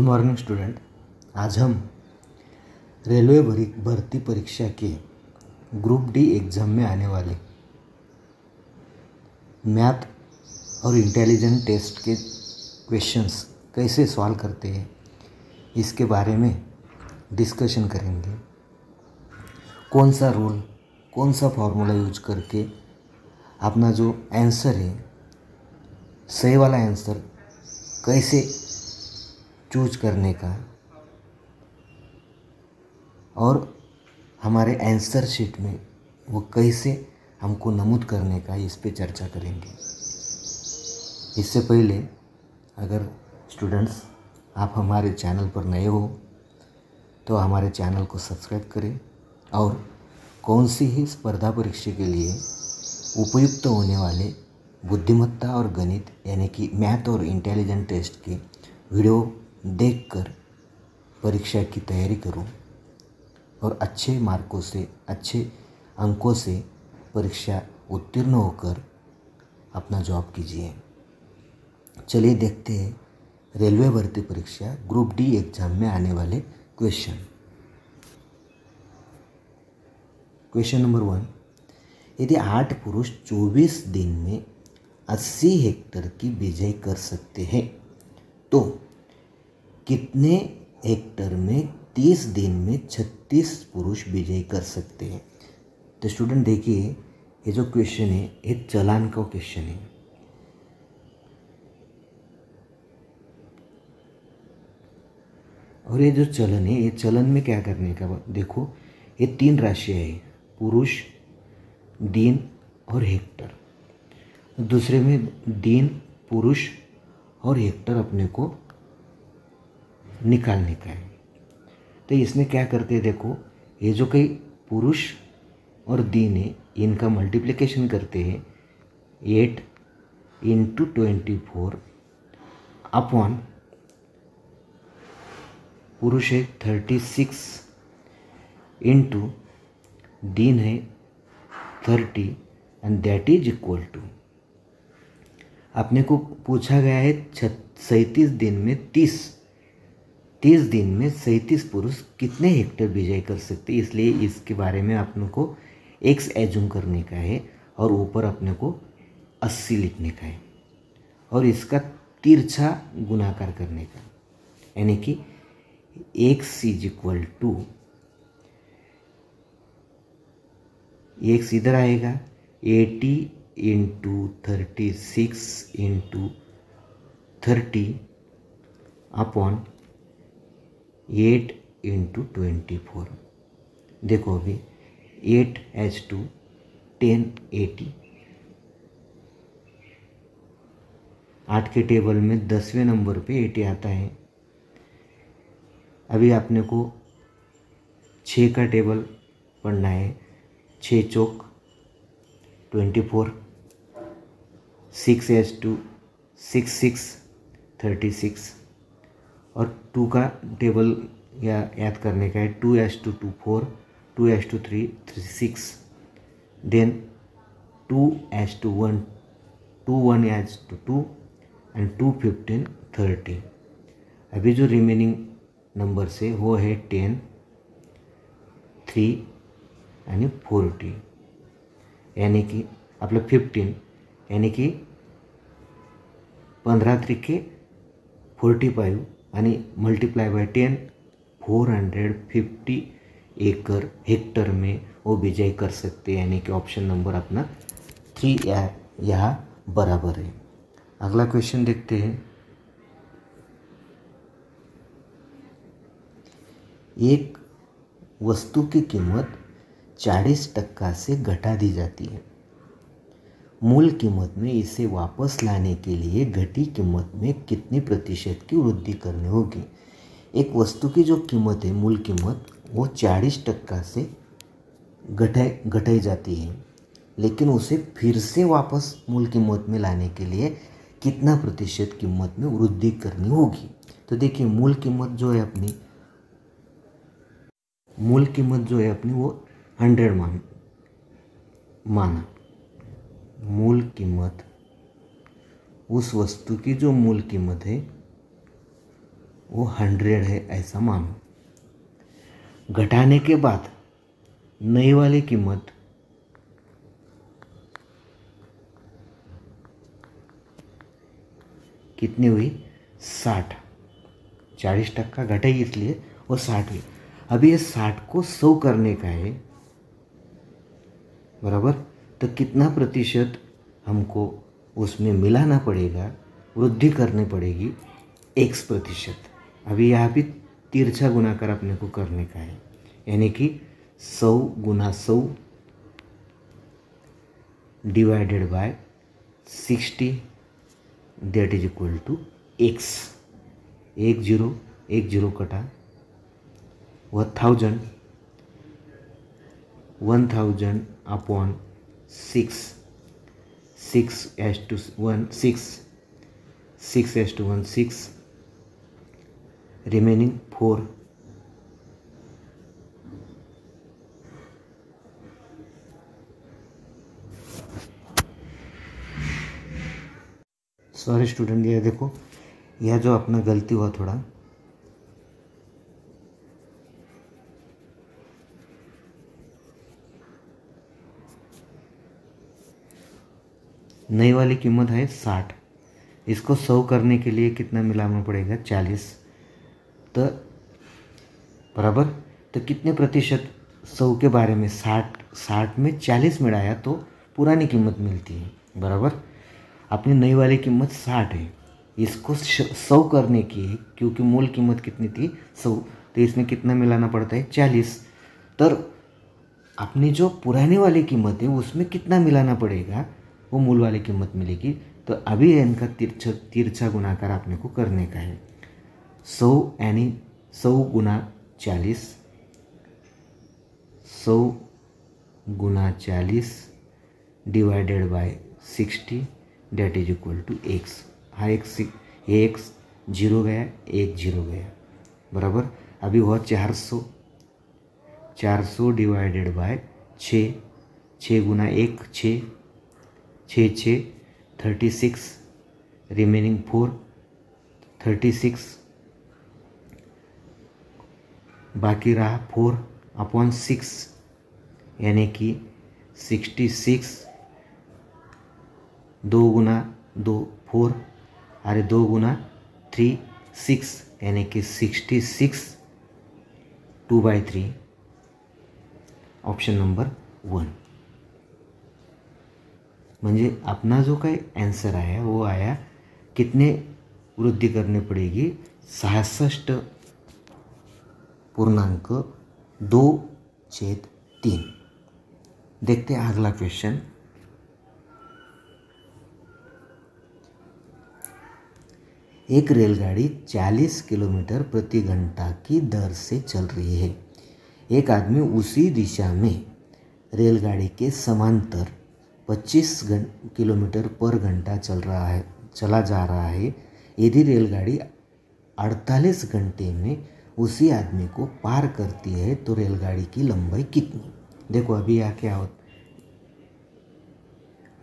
Morning student. आज हम railway भर्ती परीक्षा के ग्रुप डी एग्ज़ाम में आने वाले मैथ और इंटेलिजेंट टेस्ट के क्वेश्चंस कैसे सॉल्व करते हैं इसके बारे में डिस्कशन करेंगे। कौन सा रूल, कौन सा फॉर्मूला यूज करके अपना जो आंसर है, सही वाला आंसर कैसे चूज करने का और हमारे आंसर शीट में वो कैसे हमको नमूद करने का, इस पे चर्चा करेंगे। इससे पहले अगर स्टूडेंट्स आप हमारे चैनल पर नए हो तो हमारे चैनल को सब्सक्राइब करें और कौन सी ही स्पर्धा परीक्षा के लिए उपयुक्त होने वाले बुद्धिमत्ता और गणित यानी कि मैथ और इंटेलिजेंट टेस्ट के वीडियो देखकर परीक्षा की तैयारी करो और अच्छे मार्कों से, अच्छे अंकों से परीक्षा उत्तीर्ण होकर अपना जॉब कीजिए। चलिए देखते हैं रेलवे भर्ती परीक्षा ग्रुप डी एग्ज़ाम में आने वाले क्वेश्चन। क्वेश्चन नंबर 1, यदि 8 पुरुष 24 दिन में 80 हेक्टर की बिजाई कर सकते हैं तो कितने हेक्टर में 30 दिन में 36 पुरुष बिजाई कर सकते हैं? तो स्टूडेंट देखिए, ये जो क्वेश्चन है ये चालान का क्वेश्चन है। और ये जो चलन है, ये चलन में क्या करने का, देखो ये 3 राशियाँ है, पुरुष, दिन और हेक्टर। दूसरे में दिन, पुरुष और हेक्टर अपने को निकालने का है। तो इसमें क्या करते हैं, देखो ये जो कई पुरुष और दिन है इनका मल्टीप्लिकेशन करते हैं 8 × 24 अपॉन पुरुष है 36 इंटू दिन है 30 and that is equal to, अपने को पूछा गया है 37 दिन में 30 दिन में 37 पुरुष कितने हेक्टर बिजाई कर सकते, इसलिए इसके बारे में अपने को x एज्यूम करने का है और ऊपर अपने को 80 लिखने का है और इसका तिरछा गुणाकार करने का, यानी कि x is equal to, x इधर आएगा 80 × 36 × 30 अपॉन 8 × 24। देखो अभी 8 H 2 10 80, 8 के टेबल में 10वें नंबर पे 80 आता है। अभी आपने को 6 का टेबल पढ़ना है, 6 चौक 24, 6 H 2 6 6 36 और 2 का टेबल याद करने का है, 2 H 2 2 4, 2 H 2 3 6, then 2 H 2 1 2 1 H 2 2 and 2 15 30। अभी जो रिमेनिंग नंबर से वो है 10 3 यानी 40, यानी कि आपलं 15 यानी कि 15 त्रिके 45 आणि मल्टीप्लाई बाय 10 450 एकड़ हेक्टर में वो बिजाई कर सकते हैं, यानी कि ऑप्शन नंबर अपना 3 यहाँ बराबर है। अगला क्वेश्चन देखते हैं। एक वस्तु की कीमत 40% से घटा दी जाती है, मूल कीमत में इसे वापस लाने के लिए घटी कीमत में कितनी प्रतिशत की वृद्धि करनी होगी? एक वस्तु की जो कीमत है, मूल कीमत, वो 40% से घटाई जाती है, लेकिन उसे फिर से वापस मूल कीमत में लाने के लिए कितना प्रतिशत कीमत में वृद्धि करनी होगी? तो देखिए मूल कीमत जो है अपनी वो 100 माना। मूल कीमत, उस वस्तु की जो मूल कीमत है वो 100 है ऐसा मानो। घटाने के बाद नई वाली कीमत कितनी हुई? 60। 40% घटेगी इसलिए वो 60 हुई। अभी ये 60 को 100 करने का है, बराबर। तो कितना प्रतिशत हमको उसमें मिलाना पड़ेगा, वृद्धि करनी पड़ेगी? x%। अभी यहाँ भी तिरछा गुणाकार अपने को करने का है, यानी कि 100 गुना 100 divided by 60 that is equal to x। 1 0 कटा 1000 अपॉन 6 6:1 6 रिमेनिंग 4। सॉरी स्टूडेंट, ये देखो, यह जो अपना गलती हुआ थोड़ा, नई वाली कीमत है 60, इसको 100 करने के लिए कितना मिलाना पड़ेगा? 40। तो बराबर, तो कितने प्रतिशत 100 के बारे में 60 में 40 मिलाया तो पुरानी कीमत मिलती है, बराबर। अपनी नई वाली कीमत 60 है, इसको 100 करने की, क्योंकि मूल कीमत कितनी थी? 100, तो इसमें कितना मिलाना पड़ता है? 40। तो अपनी जो पुरानी वाली कीमत है उसमें कितना मिलाना पड़ेगा? वो मूल वाली कीमत मिलेगी। तो अभी इनका तिरछा गुणाकार आपने को करने का है। 100 यानी 100 गुना 40, 100 गुना 40 divided by 60 that is equal to x। हाँ, x 0 गया, 1 0 गया, बराबर। अभी हुआ 400 डिवाइडेड बाय 6, 6 गुना 1 6 6 36 रिमेनिंग 4 36 बाकी रहा 4 अपॉन 6 यानी कि 66। 2 गुना 2 4, अरे 2 गुना 3 6 यानी कि 66 2/3 ऑप्शन नंबर 1। म्हणजे अपना जो काही आंसर आया वो आया, कितने वृद्धि करनी पड़ेगी? 66.2/3। देखते हैं अगला क्वेश्चन। एक रेलगाड़ी 40 किलोमीटर प्रति घंटा की दर से चल रही है। एक आदमी उसी दिशा में रेलगाड़ी के समांतर 25 किलोमीटर पर घंटा चला जा रहा है। यदि रेलगाड़ी 48 घंटे में उसी आदमी को पार करती है तो रेलगाड़ी की लंबाई कितनी? देखो अभी यहाँ क्या होता,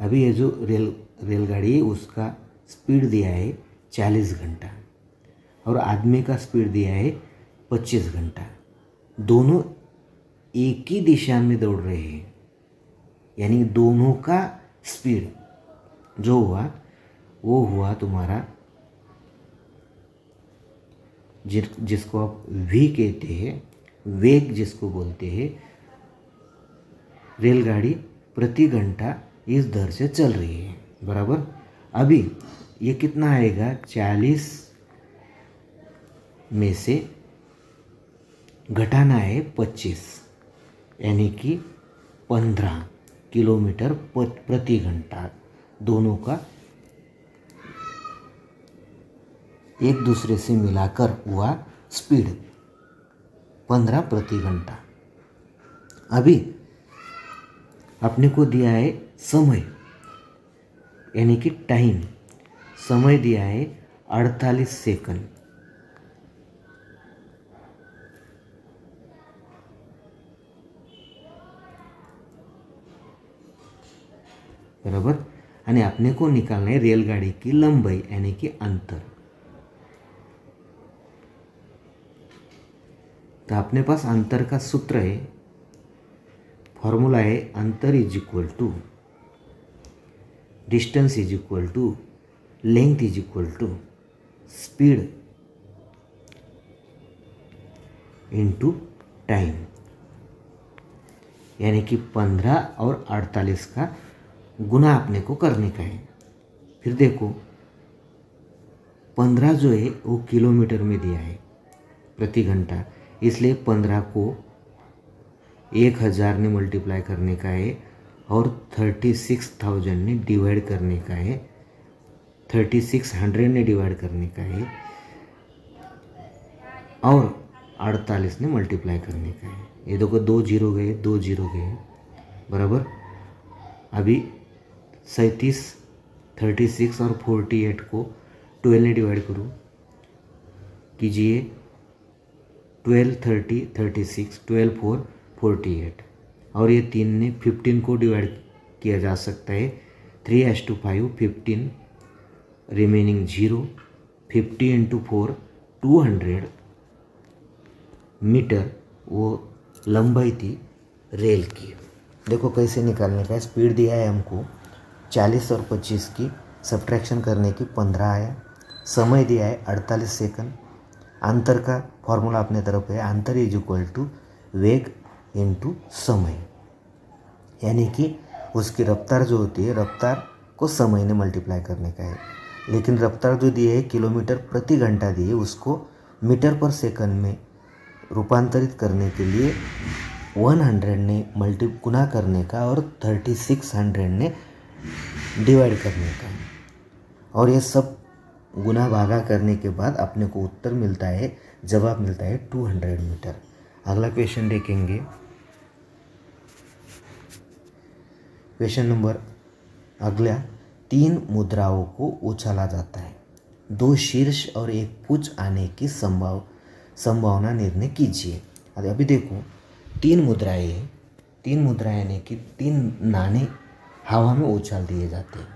अभी ये जो रेलगाड़ी है उसका स्पीड दिया है 40 घंटा और आदमी का स्पीड दिया है 25 घंटा। दोनों एक ही दिशा में दौड़ रहे हैं, यानी दोनों का स्पीड जो हुआ वो हुआ तुम्हारा, जिसको आप v कहते हैं, वेग जिसको बोलते हैं। रेलगाड़ी प्रति घंटा इस दर से चल रही है, बराबर। अभी ये कितना आएगा? 40 में से घटाना है 25 यानी कि 15 किलोमीटर प्रति घंटा। दोनों का एक दूसरे से मिलाकर हुआ स्पीड 15 प्रति घंटा। अभी अपने को दिया है समय, यानी कि टाइम, समय दिया है 48 सेकंड। बराबर। आणि अपने को निकालना है रेलगाड़ी की लंबाई यानी कि अंतर। तो अपने पास अंतर का सूत्र है, फॉर्मूला है अंतर is equal to distance is equal to length is equal to speed into time, यानी कि 15 और 48 का गुना अपने को करने का है। फिर देखो 15 जो है वो किलोमीटर में दिया है प्रति घंटा, इसलिए 15 को 1000 ने मल्टीप्लाई करने का है और 36,000 ने डिवाइड करने का है, 3600 ने डिवाइड करने का है और 48 ने मल्टीप्लाई करने का है। ये देखो 2 जीरो गए, 2 जीरो गए, बराबर। अभी 37, 36 और 48 को 12 ने डिवाइड करूँ, कीजिए 12, 30, 36, 12, 4, 48 और ये 3 ने 15 को डिवाइड किया जा सकता है, 3:5, 15 रिमेनिंग 0, 50 इंटू 4 200 मीटर वो लंबाई थी रेल की। देखो कैसे निकालने का है। स्पीड दिया है हमको 40 और 25 की सब्ट्रैक्शन करने की 15 आया। समय दिया है 48 सेकंड। अंतर का फॉर्मूला अपने तरफ है, अंतर इज इक्वल टू वेग इंटू समय, यानी कि उसकी रफ्तार जो होती है, रफ्तार को समय ने मल्टीप्लाई करने का है। लेकिन रफ्तार जो दी है किलोमीटर प्रति घंटा दी है, उसको मीटर पर सेकंड में रूपांतरित करने के लिए 100 ने गुना करने का और 3600 ने डिवाइड करने का, और ये सब गुना भागा करने के बाद अपने को उत्तर मिलता है, जवाब मिलता है 200 मीटर। अगला क्वेश्चन देखेंगे। क्वेश्चन नंबर अगला, 3 मुद्राओं को उछाला जाता है, 2 शीर्ष और 1 पुच्छ आने की संभावना निर्णय कीजिए। अभी देखो 3 मुद्राएं हैं, 3 मुद्राएं यानी कि 3 नाणे हवा में उछाल दिए जाते हैं,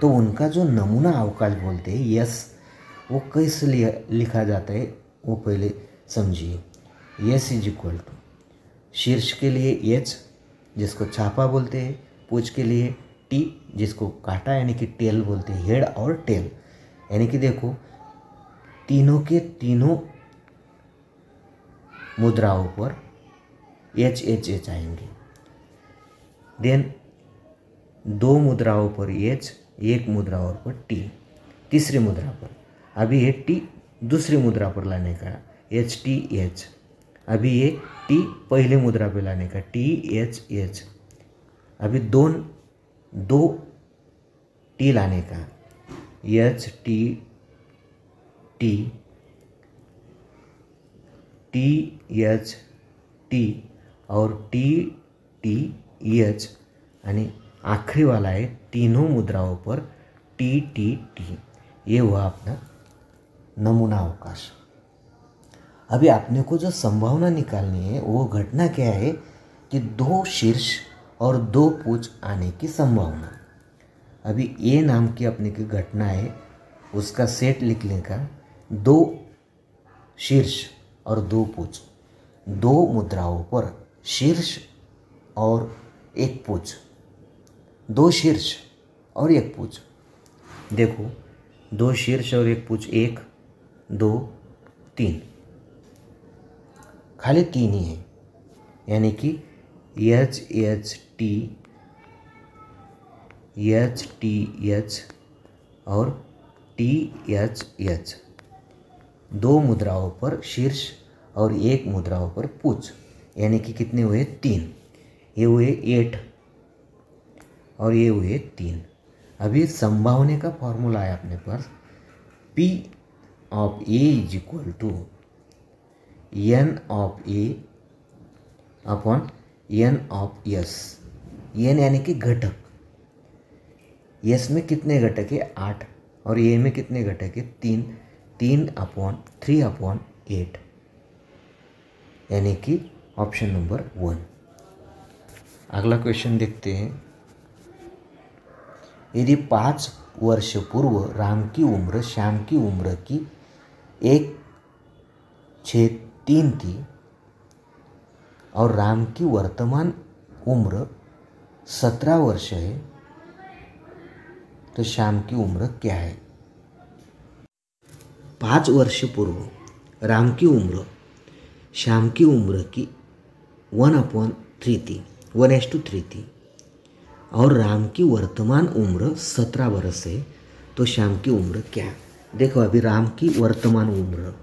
तो उनका जो नमूना अवकाश बोलते हैं यस, वो कैसे लिखा जाता है वो पहले समझिए। यस इज इक्वल टू शीर्ष के लिए एच जिसको छापा बोलते हैं, पुच्छ के लिए टी जिसको काटा यानी कि टेल बोलते हैं, हेड और टेल, यानी कि देखो तीनों के तीनों मुद्राओं पर एच एच एच आएंगे। देन 2 मुद्राओं पर एच, 1 मुद्राओं पर टी, तीसरी मुद्रा पर। अभी ये टी दूसरी मुद्रा पर लाने का, एच टी एच। अभी ये टी पहले मुद्रा पर लाने का, टी एच एच। अभी दो टी लाने का, H T T, T H T और टी टी एच, यानी आखिरी वाला है तीनों मुद्राओं पर टी टी टी। ये हुआ अपना नमूना अवकाश। अभी आपने को जो संभावना निकालनी है वो घटना क्या है कि 2 शीर्ष और 2 पुच्छ आने की संभावना। अभी ए नाम की अपने की घटना है, उसका सेट लिखने का, 2 शीर्ष और 2 पुच्छ, 2 मुद्राओं पर शीर्ष और 1 पुच्छ, 2 शीर्ष और 1 पुच्छ। देखो 2 शीर्ष और 1 पुच्छ, 1 2 3, खाली 3 ही है, यानी कि एच एच टी एच और टी एच एच, 2 मुद्राओं पर शीर्ष और 1 मुद्राओं पर पुच्छ, यानी कि कितने हुए 3, ये हुए 8 और ये हुए 3। अभी संभावना का फॉर्मूला है अपने पास, P of A is equal to N of A upon N of S. N यानी कि घटक, एस में कितने घटक है 8 और ए में कितने घटक है 3, 3/3/8, यानी कि ऑप्शन नंबर 1। अगला क्वेश्चन देखते हैं। यदि 5 वर्ष पूर्व राम की उम्र श्याम की उम्र की 1/3 थी, और राम की वर्तमान उम्र 17 वर्ष है, तो श्याम की उम्र क्या है? 5 वर्ष पूर्व राम की उम्र श्याम की उम्र की 1/3 थी, 1:3 थी, और राम की वर्तमान उम्र 17 वर्ष है, तो श्याम की उम्र क्या है? देखो अभी राम की वर्तमान उम्र,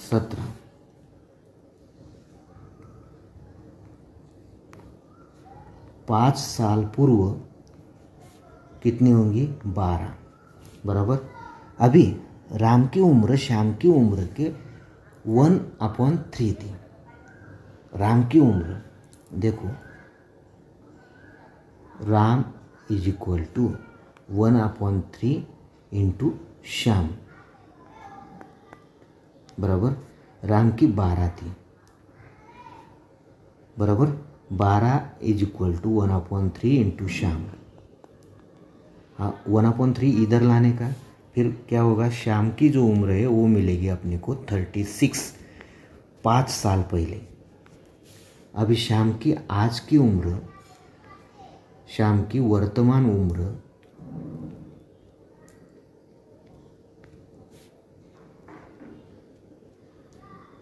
सत्रह, 5 साल पूर्व कितनी होंगी? 12, बराबर। अभी राम की उम्र श्याम की उम्र के 1/3 थी। राम की उम्र देखो, Ram is equal to 1/3 into Shyam, बराबर। राम की 12 थी, बराबर। 12 is equal to 1/3 into Shyam. हाँ, 1/3 इधर लाने का, फिर क्या होगा? श्याम की जो उम्र है वो मिलेगी अपने को 36, 5 साल पहले। अभी श्याम की आज की उम्र, श्याम की वर्तमान उम्र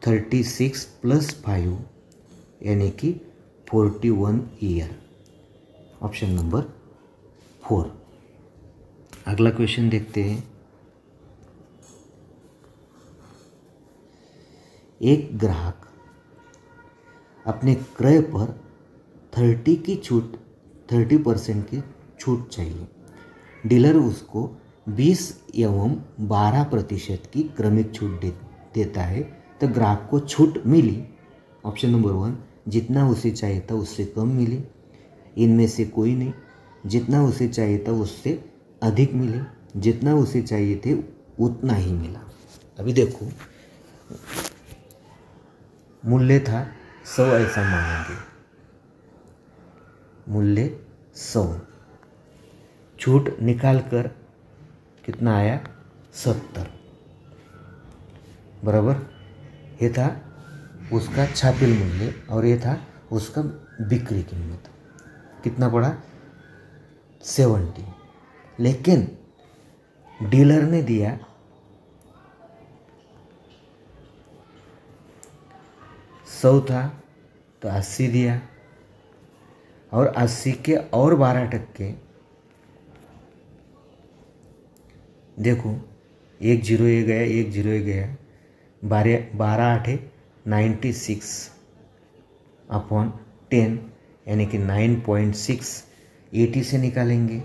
36 + 5 यानी कि 41 ईयर। Option number 4। अगला क्वेश्चन देखते हैं। एक ग्राहक अपने क्रय पर 30% की छूट चाहिए। डीलर उसको 20 एवं 12% की क्रमिक छूट देता है, तो ग्राहक को छूट मिली। ऑप्शन नंबर 1, जितना उसे चाहिए था उससे कम मिली, इनमें से कोई नहीं। जितना उसे चाहिए था उससे अधिक मिली, जितना उसे चाहिए थे उतना ही मिला। अभी देखो, मूल्य था 100, ऐसा मानेंगे, मूल्य 100, छूट निकाल कर कितना आया? 70, बराबर। ये था उसका छापील मूल्य और ये था उसका बिक्री कीमत। कितना पड़ा? 70। लेकिन डीलर ने दिया 100 था तो 80 दिया, और 80 के और 12%, देखो एक जीरो ये गया, एक जीरो ये गया, 12×8 96/10 यानी कि 9.6। 80 से निकालेंगे,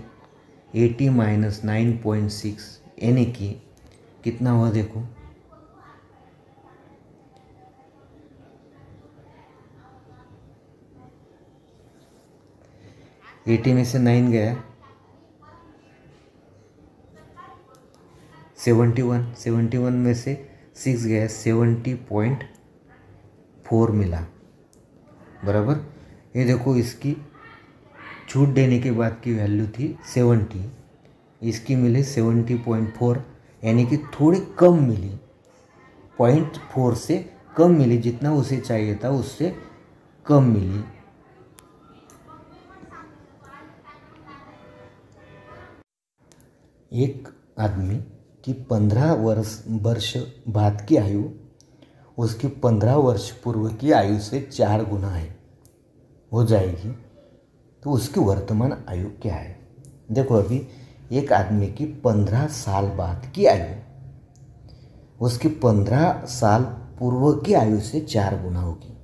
80 - 9.6 यानी कि कितना हुआ? देखो 80 में से 9 गया, 71, 71 में से 6 गया, 70.4 मिला, बराबर। ये देखो इसकी छूट देने के बाद की वैल्यू थी 70, इसकी मिली 70.4 यानी कि थोड़ी कम मिली, 0.4 से कम मिली, जितना उसे चाहिए था उससे कम मिली। एक आदमी की 15 वर्ष बाद की आयु उसकी 15 वर्ष पूर्व की आयु से 4 गुना हो जाएगी, तो उसकी वर्तमान आयु क्या है? देखो अभी एक आदमी की 15 साल बाद की आयु उसकी 15 साल पूर्व की आयु से 4 गुना होगी,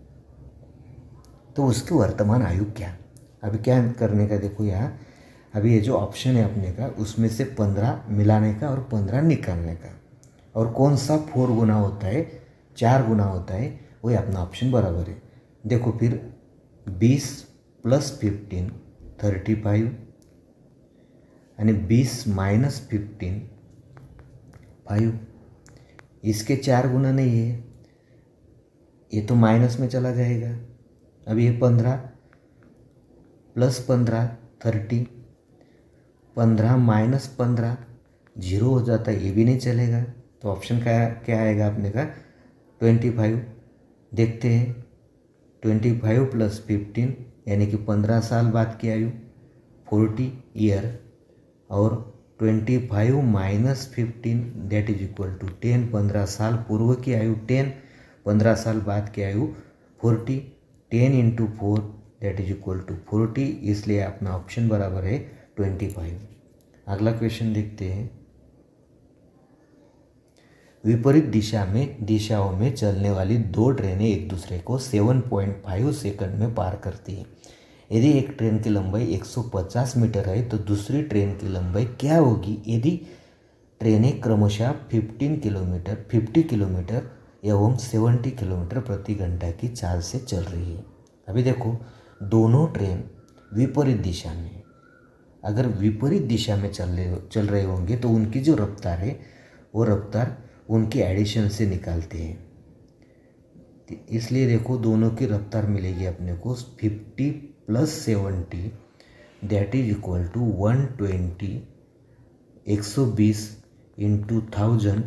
तो उसकी वर्तमान आयु क्या? अभी क्या करने का? देखो यहाँ अभी ये जो ऑप्शन है अपने का, उसमें से 15 मिलाने का और 15 निकालने का, और कौन सा 4 गुना होता है, 4 गुना होता है, वही अपना ऑप्शन बराबर है। देखो फिर 20 + 15 35 यानी 20 - 15 5। इसके 4 गुना नहीं है, ये तो माइनस में चला जाएगा। अब ये 15 प्लस 15 30, 15 माइनस 15 जीरो हो जाता है, ये भी नहीं चलेगा। तो ऑप्शन क्या क्या आएगा अपने का 25। देखते हैं 25 प्लस 15 यानी कि 15 साल बाद की आयु 40 ईयर, और 25 minus 15 that is equal to 10। 15 साल पूर्व की आयु 10, 15 साल बाद की आयु 40। 10 into 4 that is equal to 40, इसलिए अपना ऑप्शन बराबर है 25। अगला क्वेश्चन देखते हैं। विपरीत दिशाओं में चलने वाली दो ट्रेनें एक दूसरे को 7.5 सेकंड में पार करती हैं। यदि एक ट्रेन की लंबाई 150 मीटर है तो दूसरी ट्रेन की लंबाई क्या होगी यदि ट्रेनें क्रमशः 50 किलोमीटर एवं 70 किलोमीटर प्रति घंटा की चाल से चल रही है। अभी देखो दोनों ट्रेन विपरीत दिशा में, अगर विपरीत दिशा में चल रहे होंगे तो उनकी जो रफ्तार है वो रफ्तार उनकी एडिशन से निकालते हैं। इसलिए देखो दोनों की रफ्तार मिलेगी अपने को 50 plus 70 that is equal to 120, 120 into 1000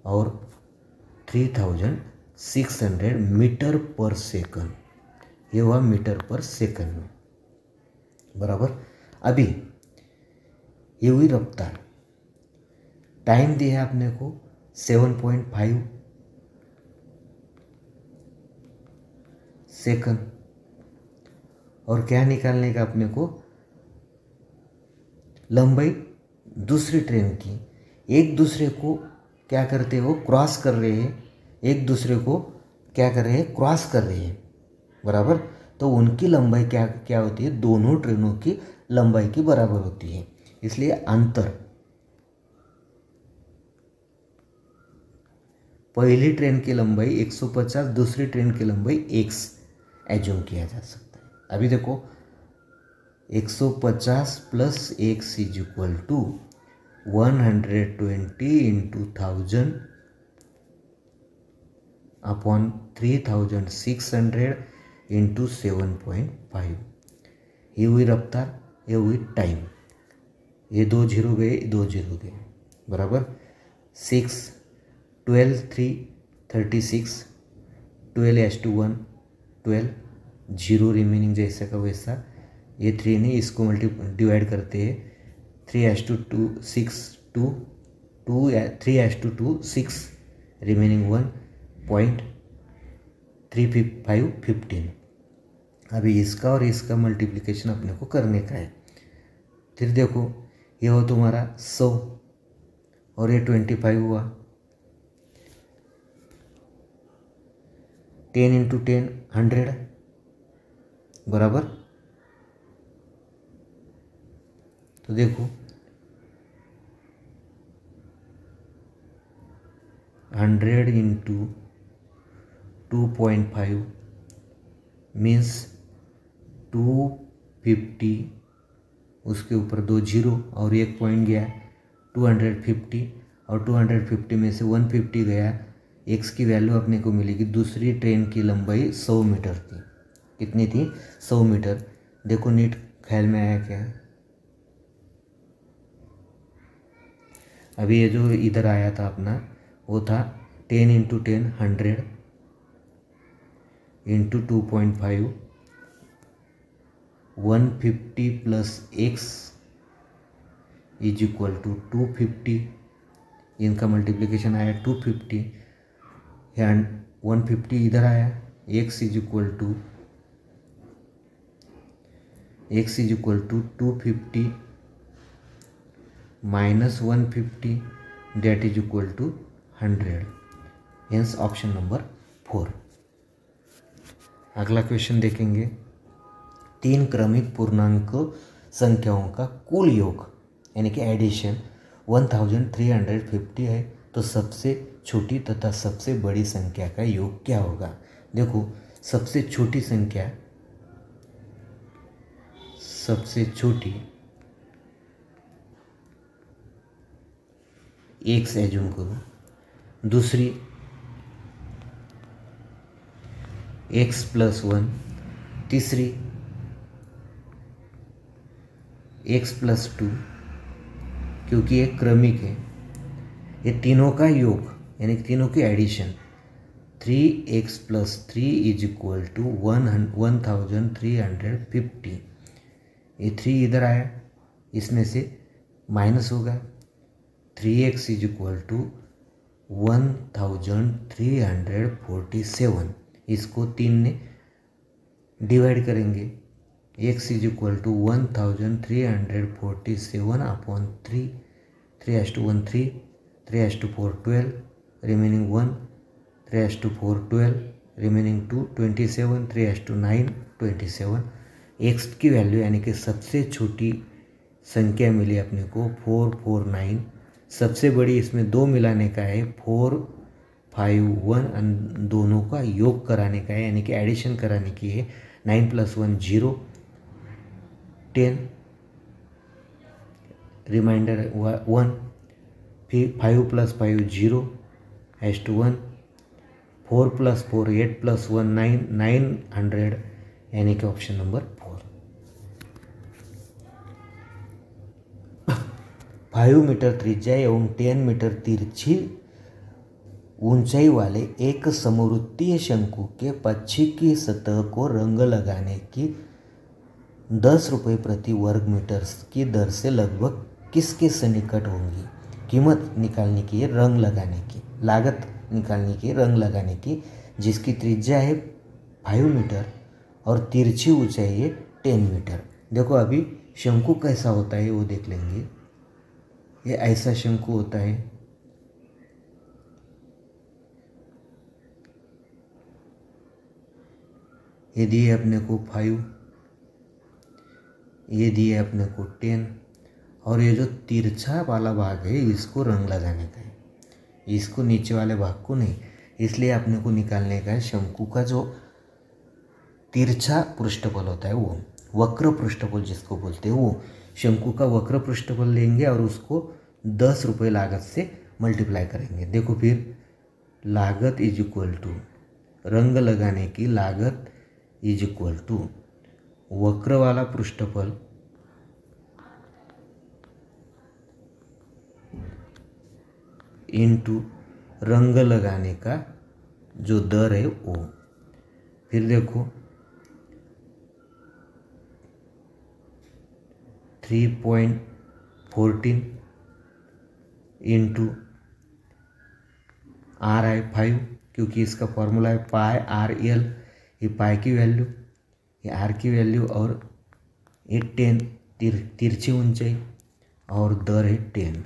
और 3600 मीटर पर सेकंड। ये हुआ मीटर पर सेकंड में, बराबर। अभी ये हुई रफ्तार, टाइम दिया है अपने को 7.5 सेकंड, और क्या निकालने का अपने को लंबाई दूसरी ट्रेन की। एक दूसरे को क्या करते हैं वो क्रॉस कर रहे हैं, एक दूसरे को क्या कर रहे हैं क्रॉस कर रहे हैं, बराबर। तो उनकी लंबाई क्या क्या होती है, दोनों ट्रेनों की लंबाई की बराबर होती है। इसलिए अंतर पहली ट्रेन की लंबाई 150, दूसरी ट्रेन की लंबाई x एज्यूम किया जा सकता है। अभी देखो 150 plus x is equal to 120 into 1000 upon 3600 into 7.5। ये हुई रफ्तार, ये हुई टाइम। ये 2 जीरो गए, 2 जीरो गए, बराबर। 6 12 3 36, 12:1 12, जीरो रिमेनिंग जैसा का वैसा। ये 3 नहीं, इसको डिवाइड करते हैं 3:2 6 2 2 3:2 6 रिमेनिंग 1.355 15। अभी इसका और इसका मल्टीप्लिकेशन अपने को करने का है। फिर देखो ये हो तुम्हारा 100 और ये 25 हुआ, 10 इंटू 10 100, बराबर। तो देखो 100 इंटू 2.5 मीन्स 250, उसके ऊपर 2 जीरो और 1 पॉइंट गया 250, और 250 में से 150 गया। एक्स की वैल्यू अपने को मिलेगी, दूसरी ट्रेन की लंबाई 100 मीटर थी। कितनी थी 100 मीटर। देखो नीट ख्याल में आया क्या। अभी ये जो इधर आया था अपना वो था 10 into 10 100 into 2.5 150 plus x is equal to 250। इनका मल्टीप्लिकेशन आया 250 एंड 150 इधर आया। X is equal to 250 minus 150 that is equal to 100। Hence option number 4। अगला क्वेश्चन देखेंगे। 3 क्रमिक पूर्णांक संख्याओं का कुल योग यानी कि एडिशन 1350 है, तो सबसे छोटी तथा सबसे बड़ी संख्या का योग क्या होगा। देखो सबसे छोटी संख्या, सबसे छोटी एक्स एज्यूम करो, दूसरी x+1, तीसरी x+2, क्योंकि ये क्रमिक है, ये तीनों का योग यानी कि तीनों की addition 3x+3 is equal to 1350। ये 3 इधर आया, इसमें से माइनस होगा, 3x इज इक्वल टू 1347। इसको 3 ने डिवाइड करेंगे, x is equal to 1347 upon 3, 3/1 3, 3/4 12, remaining 1, 3/4 12, remaining 2 27, 3/9 27। x की वैल्यू यानी कि सबसे छोटी संख्या मिली अपने को 449। सबसे बड़ी इसमें 2 मिलाने का है 451, दोनों का योग कराने का है यानी कि एडिशन कराने की है। 9 + 1 0, 10, रिमाइंडर 1, फिर 5 + 5 0/1, 4 + 4 8 + 1 9, 900 यानी कि ऑप्शन नंबर 4। 5 मीटर त्रिज्या एवं 10 मीटर तिरछी ऊंचाई वाले एक समवृत्तीय शंकु के पक्षी की सतह को रंग लगाने की 10 रुपये प्रति वर्ग मीटर की दर से लगभग किसके सन्निकट होंगी? कीमत निकालने की है रंग लगाने की, लागत निकालने की रंग लगाने की, जिसकी त्रिज्या है 5 मीटर और तिरछी ऊंचाई है 10 मीटर। देखो अभी शंकु कैसा होता है वो देख लेंगे। ये ऐसा शंकु होता है, ये दिए अपने को 5, ये दिए अपने को 10, और ये जो तिरछा वाला भाग है इसको रंग लगाने का है, इसको नीचे वाले भाग को नहीं। इसलिए अपने को निकालने का है शंकु का जो तिरछा पृष्ठफल होता है वो, वक्र पृष्ठफल जिसको बोलते हैं वो, शंकु का वक्र पृष्ठफल लेंगे और उसको 10 रुपये लागत से मल्टीप्लाई करेंगे। देखो फिर लागत इज इक्वल टू रंग लगाने की लागत इज इक्वल टू वक्र वाला पृष्ठफल इनटू रंग लगाने का जो दर है वो। फिर देखो 3.14 इंटू आर है 5, क्योंकि इसका फॉर्मूला है पाई आर एल, ये पाई की वैल्यू, ये आर की वैल्यू, और ये 10 तिरछी ऊंचाई और दर है 10।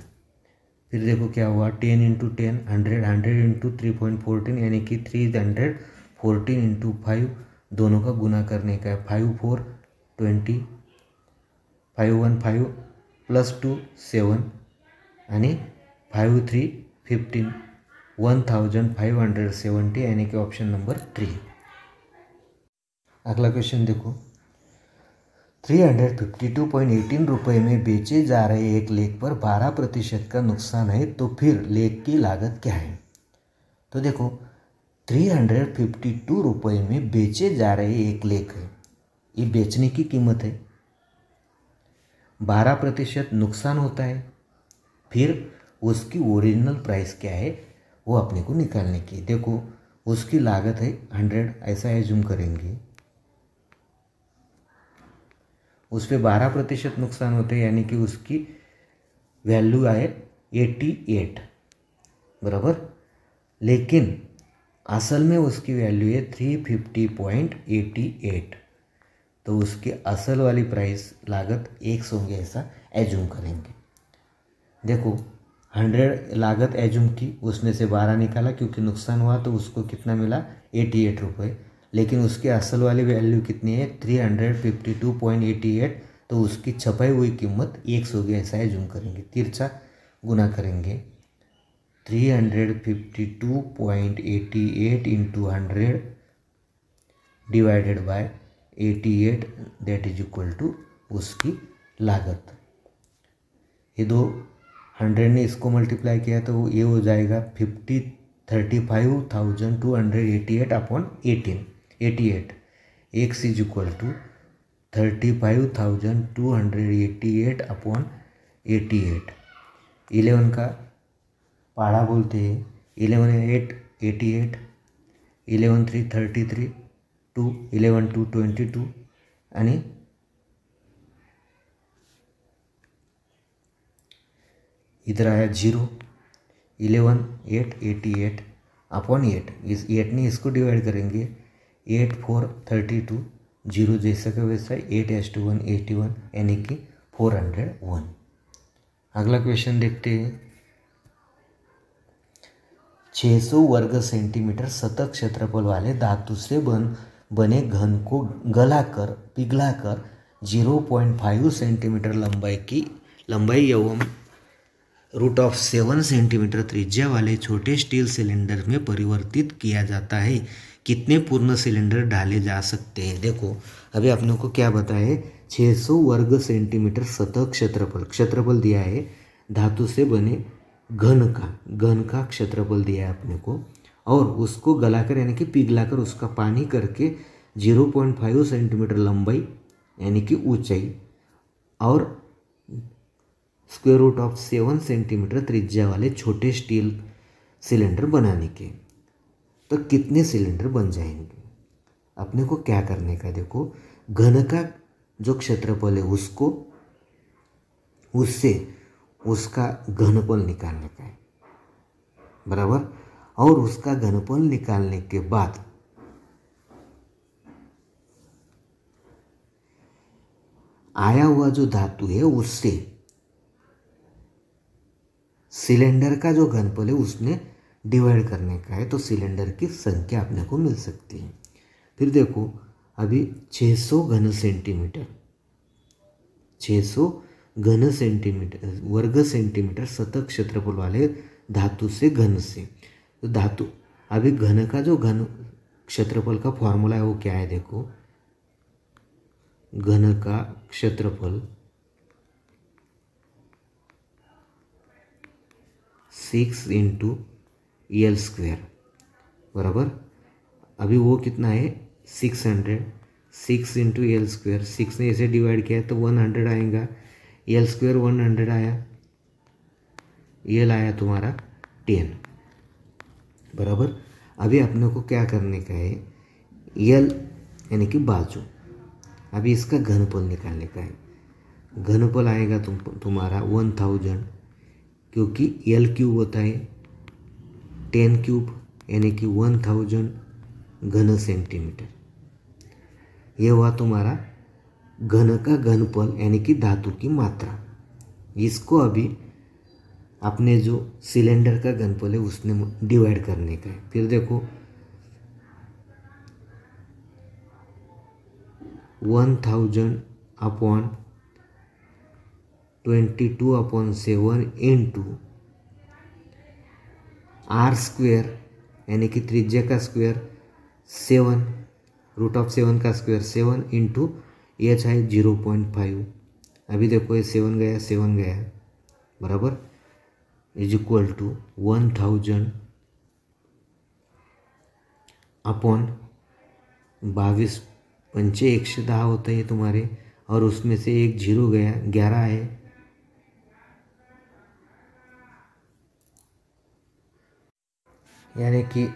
फिर देखो क्या हुआ 10 इंटू 10 100, 100 इंटू 3.14 यानी कि 314 इंटू 5, दोनों का गुना करने का है। 5 4 20, 5 1 5 प्लस 2 7 यानी 5 3 15, 1570 यानी कि ऑप्शन नंबर 3। अगला क्वेश्चन देखो 352.18 रुपये में बेचे जा रहे एक लेख पर 12% का नुकसान है, तो फिर लेख की लागत क्या है? तो देखो 352 रुपये में बेचे जा रहे एक लेख है, ये बेचने की कीमत है, 12% नुकसान होता है, फिर उसकी ओरिजिनल प्राइस क्या है वो अपने को निकालने की। देखो उसकी लागत है 100, ऐसा एज्यूम करेंगे, उस पर 12% नुकसान होते हैं यानी कि उसकी वैल्यू आए 88 बराबर, लेकिन असल में उसकी वैल्यू है 350.88, तो उसकी असल वाली प्राइस लागत 100 होंगे ऐसा एज्यूम करेंगे। देखो 100 लागत एज्यूम की, उसमें से 12 निकाला क्योंकि नुकसान हुआ, तो उसको कितना मिला 88 रुपये, लेकिन उसकी असल वाली वैल्यू कितनी है 352.88, तो उसकी छपाई हुई कीमत 100 होगी ऐसा एज्यूम करेंगे। तिरछा गुना करेंगे 352.88 into 100 divided by 88, that is equal to उसकी लागत। ये दो 100 ने इसको मल्टीप्लाई किया तो ये हो जाएगा 35,288 upon 18, 88, x is equal to 35,288 upon 88। 11 का पहाड़ा बोलते हैं, 11 8 88, 11 3 33, 2 11 2 22 आणि इधर आया 0, 11 8 88 अपॉन 8, इस 8 ने इसको डिवाइड करेंगे, 8 4 32, 0 जैसा का वैसा, 8:1 81 यानी कि 401। अगला क्वेश्चन देखते हैं। 600 वर्ग सेंटीमीटर सतह क्षेत्रफल वाले धातु से बने घन को गलाकर पिघलाकर 0.5 सेंटीमीटर लंबाई एवं √7 सेंटीमीटर त्रिज्या वाले छोटे स्टील सिलेंडर में परिवर्तित किया जाता है। कितने पूर्ण सिलेंडर डाले जा सकते हैं? देखो अभी आपने को क्या बताया, 600 वर्ग सेंटीमीटर सतह क्षेत्रफल दिया है, धातु से बने घन का क्षेत्रफल दिया है अपने को, और उसको गलाकर यानी कि पिघलाकर उसका पानी करके 0.5 सेंटीमीटर लंबाई यानी कि ऊंचाई और √7 सेंटीमीटर त्रिज्या वाले छोटे स्टील सिलेंडर बनाने के, तो कितने सिलेंडर बन जाएंगे? अपने को क्या करने का, देखो घन का जो क्षेत्रफल है उससे उसका घनफल निकालने का है, बराबर। और उसका घनफल निकालने के बाद आया हुआ जो धातु है उससे सिलेंडर का जो घनफल है उसने डिवाइड करने का है, तो सिलेंडर की संख्या अपने को मिल सकती है। फिर देखो अभी 600 वर्ग सेंटीमीटर सतह क्षेत्रफल वाले धातु से घन से, तो धातु अभी घन का जो घन क्षेत्रफल का फॉर्मूला है वो क्या है, देखो घन का क्षेत्रफल 6 × L², बराबर। अभी वो कितना है 600, 6 × L², 6 ने ऐसे डिवाइड किया तो 100 आएगा, L² 100 आया, L आया तुम्हारा 10, बराबर। अभी अपने को क्या करने का है, L यानी कि बाजू, अभी इसका घनफल निकालने का है। घनफल आएगा तुम्हारा 1000, क्योंकि L³ होता है 10³ यानी कि 1000 घन सेंटीमीटर। ये हुआ तुम्हारा घन का घनफल यानी कि धातु की मात्रा। इसको अभी अपने जो सिलेंडर का घनफल है उसने डिवाइड करने का है। फिर देखो 1000 अपॉन 22/7 इंटू R² यानी कि त्रिज्या का स्क्वायर 7, √7 का स्क्वायर 7 इंटू H है 0.5। अभी देखो ये 7 गया, बराबर, इज इक्वल टू 1000 अपॉन 22 पंचे 110 होता है तुम्हारे, और उसमें से एक 0 गया, 11 है, यानी कि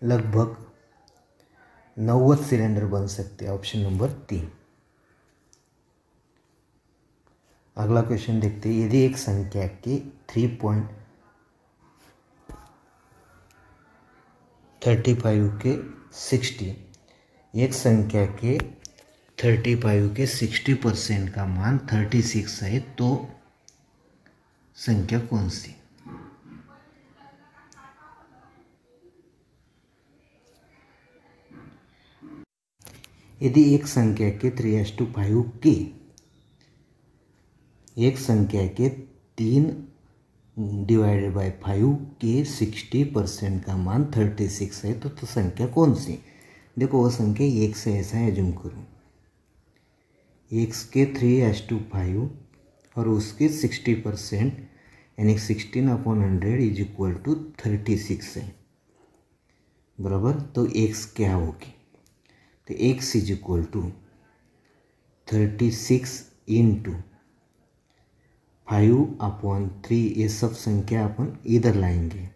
लगभग 90 सिलेंडर बन सकते हैं। Option number 3। अगला क्वेश्चन देखते हैं। यदि एक संख्या के 3.35 के 60, एक संख्या के 35 के 60% का मान 36 है, तो संख्या कौन सी? यदि एक संख्या के 3:5 के, एक संख्या के 3/5 के 60% का मान 36 है, तो संख्या कौन सी? देखो वो संख्या एक से ऐसा एज्यूम करो, x के 3:5 और उसके 60% यानी 16/100 इज इक्वल टू 36 है। बराबर। तो x क्या होगी, तो x is equal to 36 into 5/3, ये सब संख्या अपन इधर लाएंगे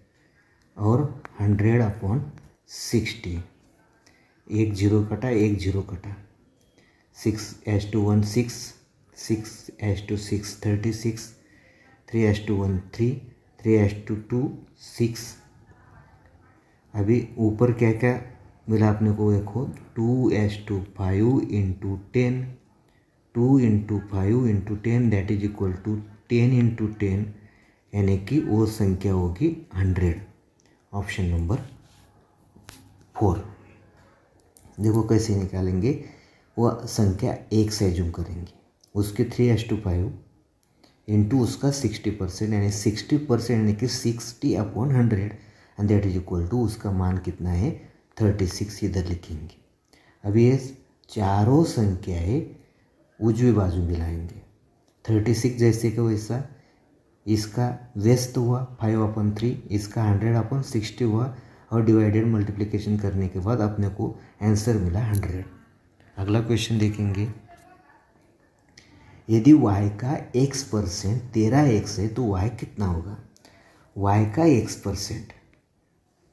और 100/60, एक जीरो कटा एक जीरो कटा, 6:1 6, 6:6 36, 3:1 3, 3:2 6। अभी ऊपर क्या क्या मिला अपने को देखो, 2:5 into 10, 2 into 5 into 10 that is equal to 10 into 10, यानी कि वो संख्या होगी 100। Option number 4। देखो कैसे निकालेंगे, वह संख्या एक से एज्यूम करेंगे, उसके 3:5 इंटू उसका 60%, यानी 60% यानी कि 60/100, and that is equal to उसका मान कितना है 36, इधर लिखेंगे। अब ये चारों संख्याएं उजवी बाजू मिलाएंगे, 36 जैसे कि वैसा, इसका व्यस्त हुआ 5/3, इसका 100/60 हुआ, और डिवाइडेड मल्टीप्लिकेशन करने के बाद अपने को आंसर मिला 100। अगला क्वेश्चन देखेंगे, यदि y का x% 13x है तो y कितना होगा। y का x%,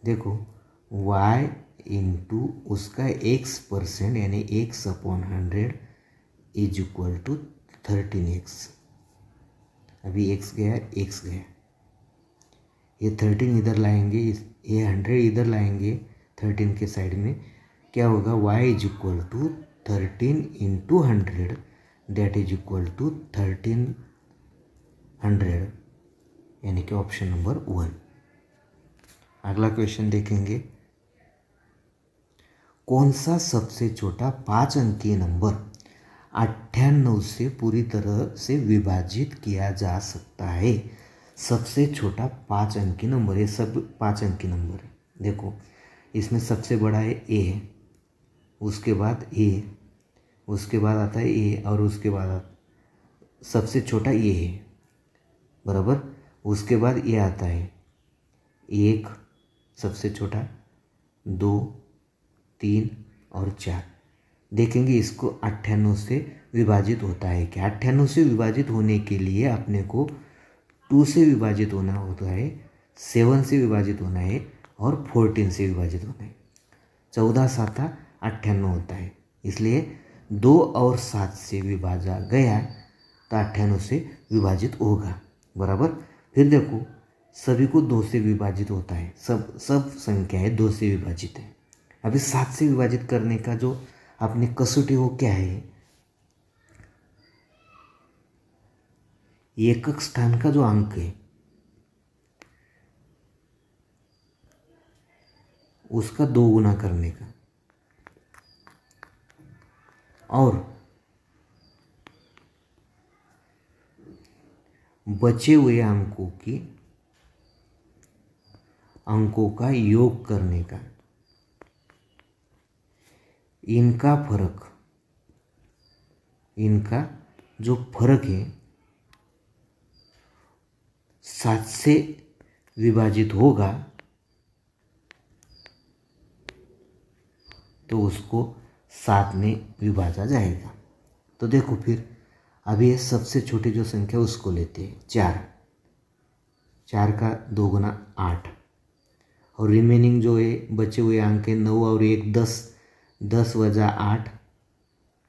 देखो y इंटू उसका x% यानी x/100 is equal to 13x। अभी x गया, x गया, ये 13 इधर लाएंगे, ये 100 इधर लाएंगे 13 के साइड में, क्या होगा, y is equal to 13 into 100 that is equal to 1300, यानी कि ऑप्शन नंबर 1। अगला क्वेश्चन देखेंगे, कौन सा सबसे छोटा 5 अंकीय नंबर 98 से पूरी तरह से विभाजित किया जा सकता है। सबसे छोटा 5 अंकीय नंबर, ये सब 5 अंकीय नंबर है। देखो इसमें सबसे बड़ा है a, उसके बाद a, उसके बाद आता है a, और उसके बाद सबसे छोटा ये है, बराबर। उसके बाद ये आता है 1 सबसे छोटा, 2 3 और 4। देखेंगे इसको 98 से विभाजित होता है क्या। 98 से विभाजित होने के लिए अपने को 2 से विभाजित होना होता है, 7 से विभाजित होना है, और 14 से विभाजित होना है। 14 7 98 होता है, इसलिए 2 और 7 से विभाजा गया तो 98 से विभाजित होगा, बराबर। फिर देखो सभी को 2 से विभाजित होता है, सब संख्याएं 2 से विभाजित है। अभी 7 से विभाजित करने का जो अपनी कसौटी वो क्या है, एकक स्थान का जो अंक है उसका 2 गुना करने का, और बचे हुए अंकों का योग करने का। इनका जो फर्क है 7 से विभाजित होगा तो उसको 7 में विभाजा जाएगा। तो देखो फिर अभी ये सबसे छोटी जो संख्या उसको लेते हैं 4, 4 का 2 गुना 8, और रिमेनिंग जो है बचे हुए अंक है 9 और 1 10, 10 वजा 8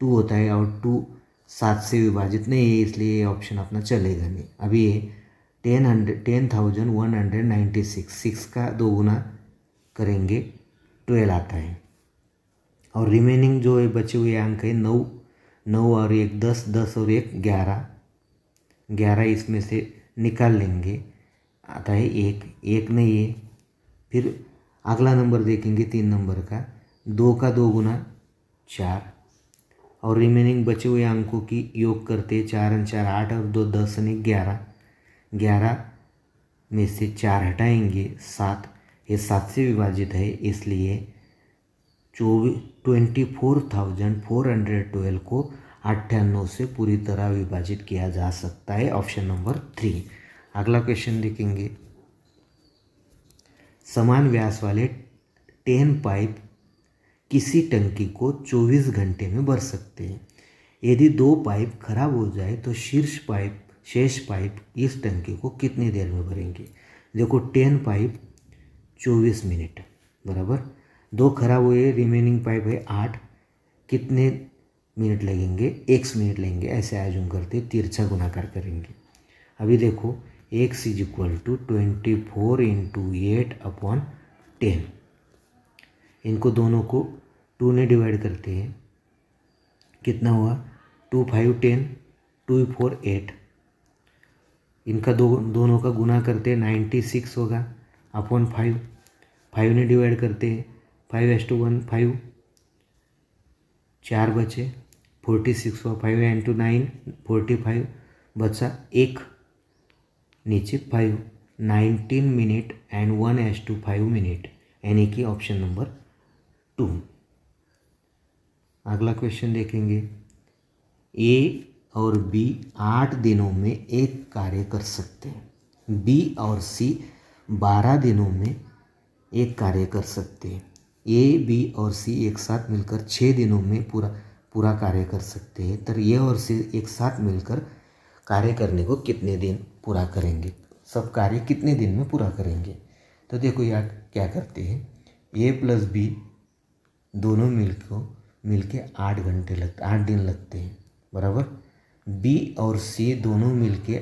2 होता है, और 2 7 से विभाजित नहीं है, इसलिए ये ऑप्शन अपना चलेगा नहीं। अभी ये 10,196, 6 का 2 गुना करेंगे 12 आता है, और रिमेनिंग जो है बचे हुए अंक है 9, 9 और 1 10, 10 और 1 11, 11 इसमें से निकाल लेंगे, आता है 1, 1 नहीं है। फिर अगला नंबर देखेंगे 3 नंबर का, 2 का 2 गुना 4, और रिमेनिंग बचे हुए अंकों की योग करते 4 और 4 8 और 2 10 और 11, 11 में से 4 हटाएंगे 7, ये 7 से विभाजित है, इसलिए 24,412 को 98 से पूरी तरह विभाजित किया जा सकता है, ऑप्शन नंबर 3। अगला क्वेश्चन देखेंगे, समान व्यास वाले 10 पाइप किसी टंकी को 24 घंटे में भर सकते हैं। यदि 2 पाइप खराब हो जाए तो शेष पाइप इस टंकी को कितनी देर में भरेंगे। देखो 10 पाइप 24 मिनट बराबर 2 खराब हुए, रिमेनिंग पाइप है 8, कितने मिनट लगेंगे, x मिनट लगेंगे। ऐसे आयोजन करते तिरछा गुणाकार करेंगे। अभी देखो x is equal to 24 into 8/10। इनको दोनों को 2 ने डिवाइड करते हैं, कितना हुआ 2 5 10, 2 4 8। इनका दोनों का गुना करते हैं 96 होगा अपॉन 5 ने डिवाइड करते हैं 5:1 5, 4 बचे 46 हुआ, 5 इंटू 9 45 बचा 1 नीचे 5, 19 मिनट एंड 1:5 मिनट, यानी कि ऑप्शन नंबर 2। अगला क्वेश्चन देखेंगे। ए और बी 8 दिनों में एक कार्य कर सकते हैं। बी और सी 12 दिनों में एक कार्य कर सकते हैं। ए बी और सी एक साथ मिलकर 6 दिनों में पूरा कार्य कर सकते हैं। तो ए और सी एक साथ मिलकर कार्य करने को कितने दिन पूरा करेंगे, सब कार्य कितने दिन में पूरा करेंगे। तो देखो यार क्या करते हैं, ए प्लस बी दोनों मिलके 8 दिन लगते हैं बराबर। बी और सी दोनों मिलके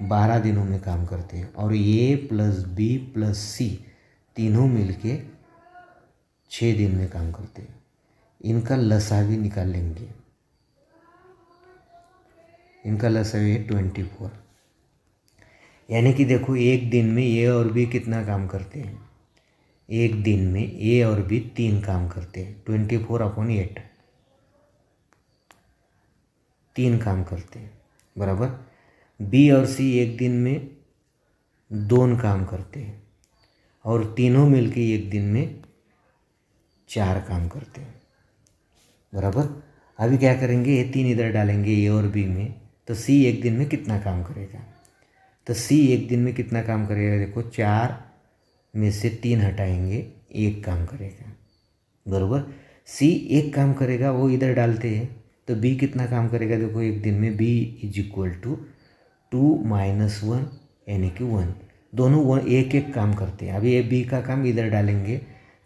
12 दिनों में काम करते हैं और ए प्लस बी प्लस सी तीनों मिलके 6 दिन में काम करते हैं। इनका लसा भी निकाल लेंगे। इनका लसा है 24, यानी कि देखो एक दिन में ए और बी कितना काम करते हैं। एक दिन में ए और बी 3 काम करते हैं। 24/8 3 काम करते हैं बराबर। बी और सी एक दिन में 2 काम करते हैं और तीनों मिलके एक दिन में 4 काम करते हैं बराबर। अभी क्या करेंगे, ये 3 इधर डालेंगे ए और बी में, तो सी एक दिन में कितना काम करेगा। तो सी एक दिन में कितना काम करेगा, देखो 4 में से 3 हटाएंगे, 1 काम करेगा बराबर। सी एक काम करेगा, वो इधर डालते हैं, तो बी कितना काम करेगा, देखो एक दिन में बी इज इक्वल टू 2 - 1 यानी कि 1। दोनों एक एक काम करते हैं। अभी ये बी का काम इधर डालेंगे,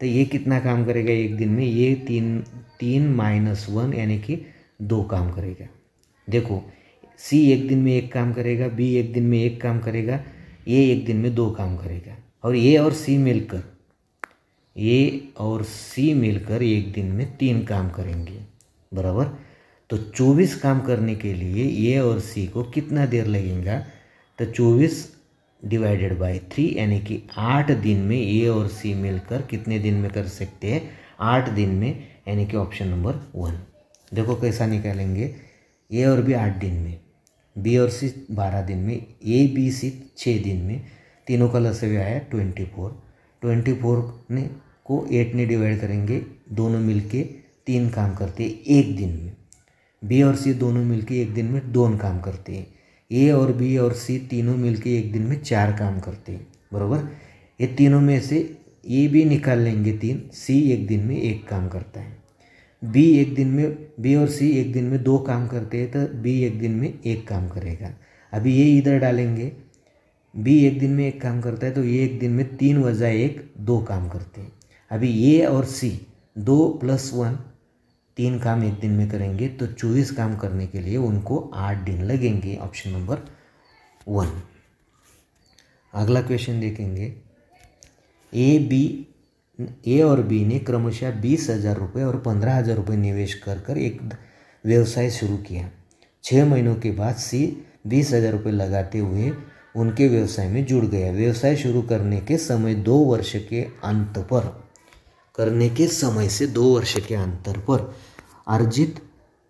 तो ये कितना काम करेगा एक दिन में, ये 3 - 1 यानी कि 2 काम करेगा। देखो सी एक दिन में 1 काम करेगा, बी एक दिन में 1 काम करेगा, ये एक दिन में 2 काम करेगा और ए और सी मिलकर एक दिन में 3 काम करेंगे बराबर। तो 24 काम करने के लिए ए और सी को कितना देर लगेगा, तो 24 डिवाइडेड बाय 3 यानी कि 8 दिन में ए और सी मिलकर कितने दिन में कर सकते हैं, 8 दिन में, यानी कि ऑप्शन नंबर 1। देखो कैसा निकालेंगे, ए और बी 8 दिन में, बी और सी 12 दिन में, ए बी सी 6 दिन में, तीनों का लसावी आया 24 ने को 8 ने डिवाइड करेंगे, दोनों मिलके 3 काम करते हैं एक दिन में। बी और सी दोनों मिलके एक दिन में 2 काम करते हैं। ए और बी और सी तीनों मिलके एक दिन में 4 काम करते हैं बराबर। ये तीनों में से ए भी निकाल लेंगे 3, सी एक दिन में 1 काम करता है। बी और सी एक दिन में 2 काम करते हैं, तो बी एक दिन में 1 काम करेगा। अभी ये इधर डालेंगे, बी एक दिन में 1 काम करता है, तो ये एक दिन में 3 + 1 2 काम करते हैं। अभी ए और सी 2 + 1 3 काम एक दिन में करेंगे, तो 24 काम करने के लिए उनको 8 दिन लगेंगे, ऑप्शन नंबर 1। अगला क्वेश्चन देखेंगे। ए और बी ने क्रमशः 20,000 रुपये और 15,000 रुपये निवेश कर एक व्यवसाय शुरू किया। 6 महीनों के बाद सी 20,000 रुपये लगाते हुए उनके व्यवसाय में जुड़ गया। व्यवसाय शुरू करने के समय 2 वर्ष के अंतर पर अर्जित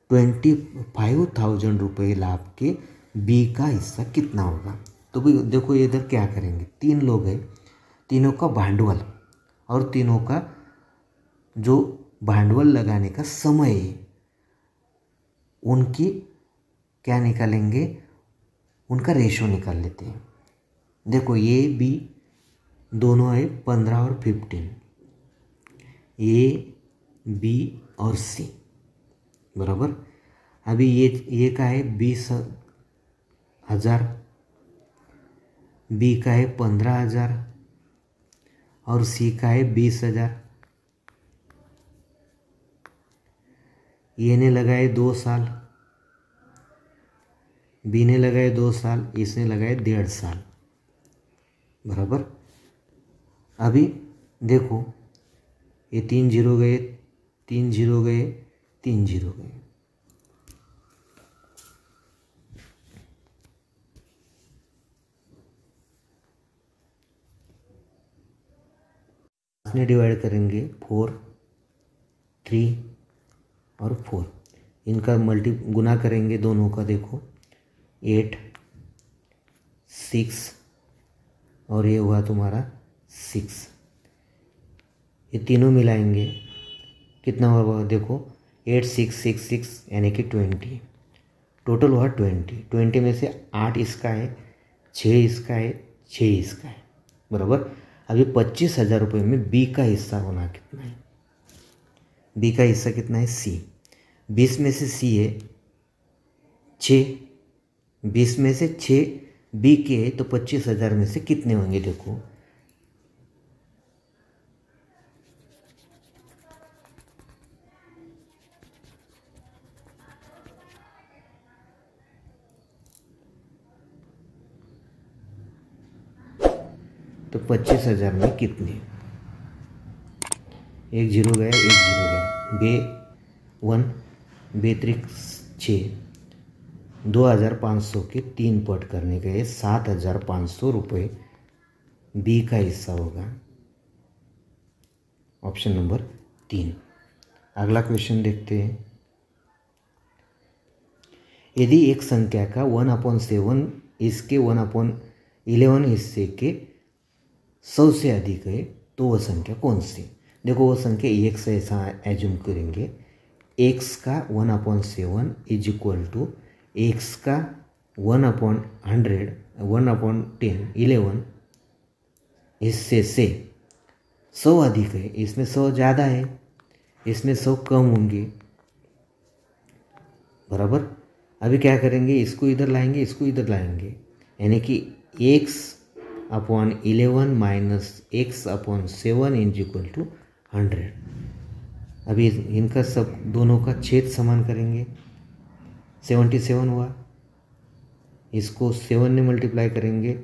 25,000 रुपये लाभ के बी का हिस्सा कितना होगा। तो भाई देखो इधर क्या करेंगे, 3 लोग हैं, तीनों का भांडवल और तीनों का जो भांडवल लगाने का समय है, उनकी क्या निकालेंगे, उनका रेशो निकाल लेते हैं। देखो ए बी दोनों है 15 और 15, ए, बी और सी, बराबर। अभी ये का है 20,000, बी का है 15,000 और सी का है 20,000। ये ने लगाए 2 साल, बी ने लगाए 2 साल, इसने लगाए 1.5 साल, बराबर। अभी देखो ये 3 जीरो गए, 3 जीरो गए, 3 जीरो गए। इसने डिवाइड करेंगे 4, 3 और 4, इनका गुना करेंगे दोनों का। देखो 8, 6 और ये हुआ तुम्हारा 6, ये तीनों मिलाएंगे कितना हुआ देखो 8, 6, 6, 6 यानी कि 20, टोटल हुआ 20 में से 8 इसका है, 6 इसका है, 6 इसका है, बराबर। अभी 25,000 रुपये में बी का हिस्सा होना कितना है? बी का हिस्सा कितना है? सी। 20 में से सी है 6, 20 में से 6 बी के है, तो 25,000 में से कितने होंगे देखो। तो 25,000 में कितने? 1 जीरो गया, 1 जीरो गया, बे 1, बेत्रिक 6, 2,500 के 3 पट करने के 7,500 रुपये बी का हिस्सा होगा। Option number 3। अगला क्वेश्चन देखते हैं। यदि एक संख्या का 1/7 इसके 1/11 हिस्से के 100 से अधिक है तो वह संख्या कौन सी? देखो वो संख्या x ऐसा एज्यूम करेंगे, x का 1/7 इज इक्वल टू x का 1/100 1/10 11 हिस्से से 100 अधिक है। इसमें 100 ज़्यादा है, इसमें 100 कम होंगे, बराबर। अभी क्या करेंगे, इसको इधर लाएंगे, इसको इधर लाएंगे, यानी कि x/11 minus x/7 is equal to 100। अभी इनका सब दोनों का छेद समान करेंगे, 77 हुआ, इसको 7 ने मल्टीप्लाई करेंगे,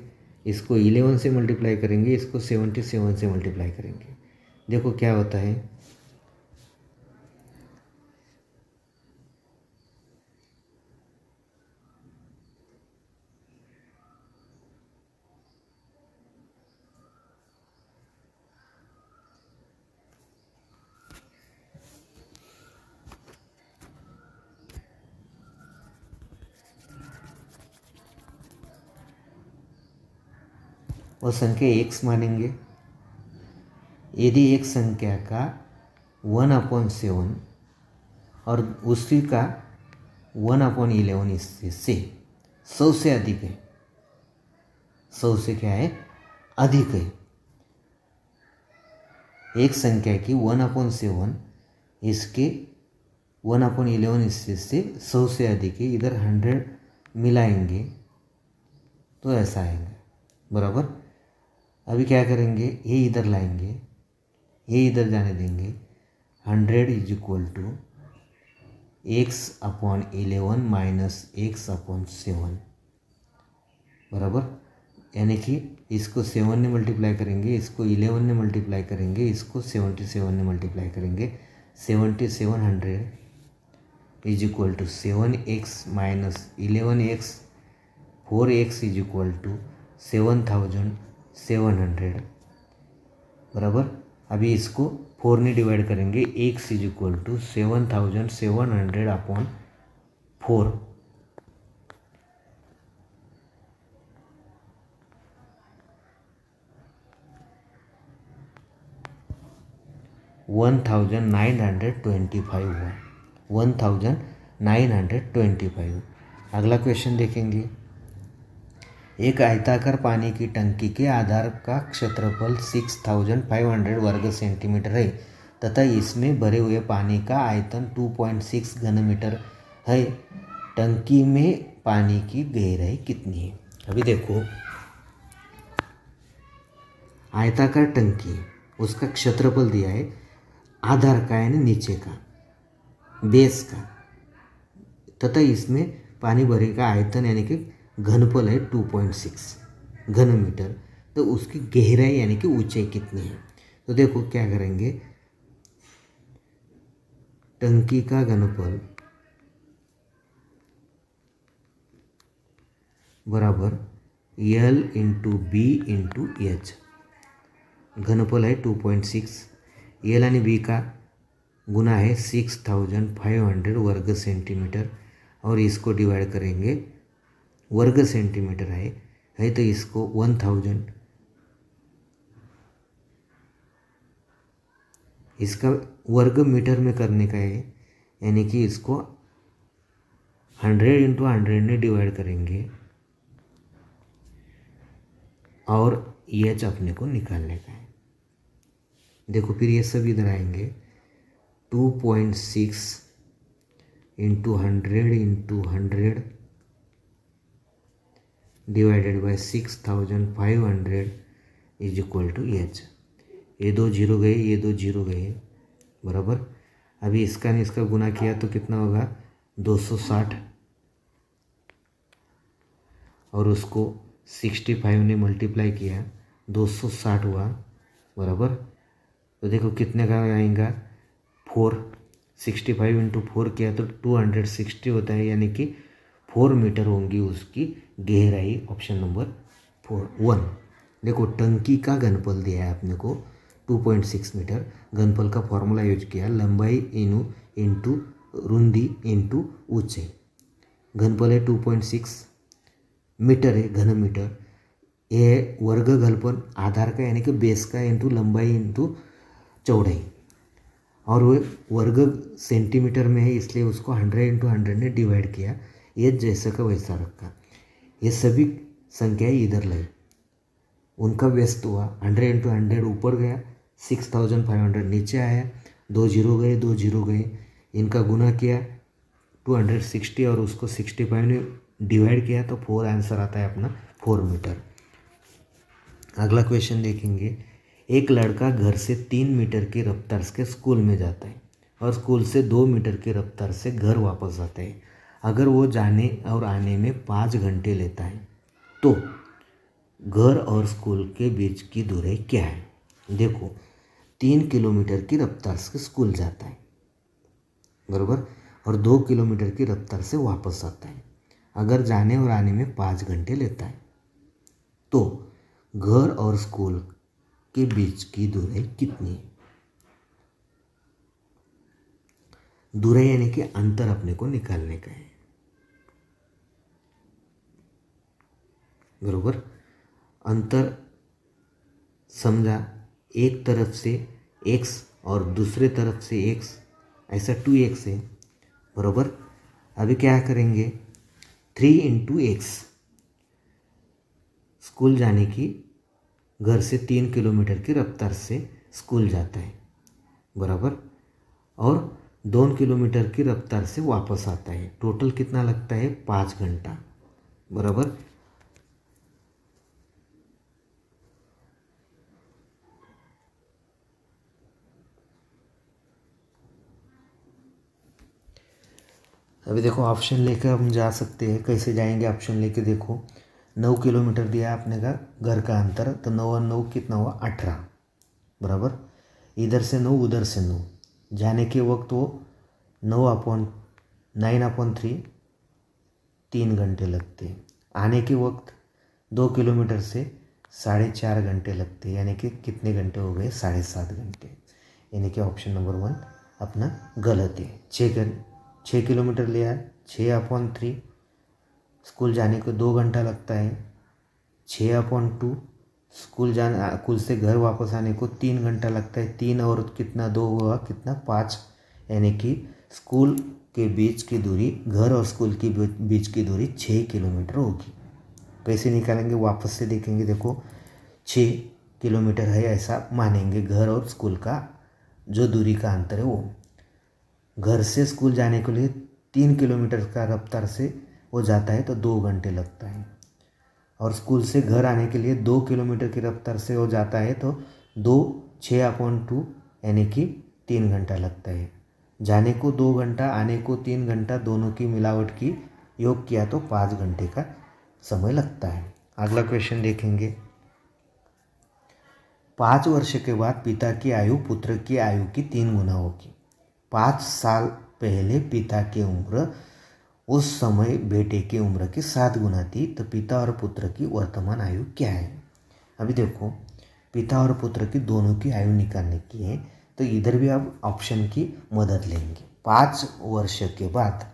इसको 11 से मल्टीप्लाई करेंगे, इसको 77 से मल्टीप्लाई करेंगे। देखो क्या होता है, और संख्या x मानेंगे। यदि एक संख्या का 1/7 और उसी का 1/11 हिस्से से 100 से अधिक है, 100 से क्या है? अधिक है। एक संख्या की 1/7 इसके 1/11 हिस्से से 100 से अधिक है, इधर 100 मिलाएंगे तो ऐसा आएगा, बराबर। अभी क्या करेंगे, ये इधर लाएंगे, ये इधर जाने देंगे, 100 is equal to x/11 minus x/7, बराबर। यानी कि इसको 7 ने मल्टीप्लाई करेंगे, इसको 11 ने मल्टीप्लाई करेंगे, इसको 77 ने मल्टीप्लाई करेंगे, 7700 is equal to 7x minus 11x, 4x is equal to 7,700, बराबर। अभी इसको 4 ने डिवाइड करेंगे, x इज इक्वल टू 7,700/4, 1925 हुआ, 1925। अगला क्वेश्चन देखेंगे। एक आयताकार पानी की टंकी के आधार का क्षेत्रफल 6500 वर्ग सेंटीमीटर है, तथा इसमें भरे हुए पानी का आयतन 2.6 घन मीटर है। टंकी में पानी की गहराई कितनी है? अभी देखो, आयताकार टंकी, उसका क्षेत्रफल दिया है आधार का यानी नीचे का, बेस का, तथा इसमें पानी भरे का आयतन यानी कि घनफल है 2.6 घन मीटर। तो उसकी गहराई यानी कि ऊंचाई कितनी है? तो देखो क्या करेंगे, टंकी का घनफल बराबर L into B into H. घनफल है 2.6, एल आणि बी का गुना है 6500 वर्ग सेंटीमीटर, और इसको डिवाइड करेंगे, वर्ग सेंटीमीटर है तो इसको 1000, इसका वर्ग मीटर में करने का है, यानी कि इसको 100 इंटू 100 में डिवाइड करेंगे और एच अपने को निकालने का है। देखो फिर ये सब इधर आएंगे, 2.6 into 100 divided by 6500 is equal to H. ये दो जीरो गए, ये दो जीरो गए, बराबर। अभी इसका ने इसका गुना किया तो कितना होगा, 260, और उसको 65 ने मल्टीप्लाई किया, 260 हुआ, बराबर। तो देखो कितने का आएगा, 4। 65 इंटू 4 किया तो 260 होता है, यानी कि 4 मीटर होंगी उसकी गहराई। Option number 1। देखो टंकी का घनफल दिया है अपने को 2.6 मीटर। घनफल का फॉर्मूला यूज किया, लंबाई इंटू रुंदी इंटू ऊंचाई। घनफल है 2.6 मीटर है, घन मीटर। ये वर्ग घनफल आधार का यानी कि बेस का इंटू लंबाई इंटू चौड़ाई, और वो वर्ग सेंटीमीटर में है, इसलिए उसको 100 इंटू 100 ने डिवाइड किया। ये जैसा का वैसा रखा। ये सभी संख्याएं इधर लाई, उनका व्यस्त हुआ, 100 इंटू 100 ऊपर गया, 6500 नीचे आया, दो जीरो गए, दो जीरो गए, इनका गुना किया 260 और उसको 65 ने डिवाइड किया तो 4 आंसर आता है अपना 4 मीटर। अगला क्वेश्चन देखेंगे, एक लड़का घर से 3 मीटर की रफ्तार से स्कूल में जाता है और स्कूल से 2 मीटर की रफ्तार से घर वापस आता है। अगर वो जाने और आने में 5 घंटे लेता है तो घर और स्कूल के बीच की दूरी क्या है? देखो 3 किलोमीटर की रफ्तार से स्कूल जाता है, बराबर, और 2 किलोमीटर की रफ्तार से वापस आता है। अगर जाने और आने में 5 घंटे लेता है तो घर और स्कूल के बीच की दूरी कितनी है? दूरी यानी कि अंतर अपने को निकालने का है, बरोबर। अंतर समझा, एक तरफ से x और दूसरे तरफ से x, ऐसा 2x है, बरोबर। अभी क्या करेंगे, 3 इंटू एक्स, स्कूल जाने की, घर से 3 किलोमीटर की रफ्तार से स्कूल जाता है, बराबर, और 2 किलोमीटर की रफ्तार से वापस आता है। टोटल कितना लगता है, 5 घंटा, बराबर। अभी देखो ऑप्शन लेकर हम जा सकते हैं। कैसे जाएंगे ऑप्शन लेके, देखो 9 किलोमीटर दिया आपने का घर का अंतर, तो 9 और 9 कितना हुआ, 18, बराबर। इधर से 9 उधर से 9, जाने के वक्त वो 9/3 3 घंटे लगते हैं। आने के वक्त 2 किलोमीटर से 4.5 घंटे लगते हैं, यानी कि कितने घंटे हो गए, 7.5 घंटे। यानी कि ऑप्शन नंबर 1 अपना गलत है। 6 किलोमीटर लिया है, 6/3, स्कूल जाने को 2 घंटा लगता है। 6/2 स्कूल से घर वापस आने को 3 घंटा लगता है। 3 और कितना, 2 हुआ, कितना, 5, यानी कि स्कूल के बीच की दूरी, घर और स्कूल के बीच की दूरी 6 किलोमीटर होगी। कैसे निकालेंगे, वापस से देखेंगे। देखो 6 किलोमीटर है ऐसा मानेंगे घर और स्कूल का जो दूरी का अंतर है वो। घर से स्कूल जाने के लिए 3 किलोमीटर का रफ्तार से वो जाता है तो 2 घंटे लगता है, और स्कूल से घर आने के लिए 2 किलोमीटर की रफ्तार से वो जाता है तो 6/2 यानी कि 3 घंटा लगता है। जाने को 2 घंटा, आने को 3 घंटा, दोनों की मिलावट की योग किया तो 5 घंटे का समय लगता है। अगला क्वेश्चन देखेंगे। 5 वर्ष के बाद पिता की आयु पुत्र की आयु की 3 गुना होगी। 5 साल पहले पिता की उम्र उस समय बेटे की उम्र की 7 गुना थी, तो पिता और पुत्र की वर्तमान आयु क्या है। अभी देखो, पिता और पुत्र की दोनों की आयु निकालने की है, तो इधर भी आप ऑप्शन की मदद लेंगे। 5 वर्ष के बाद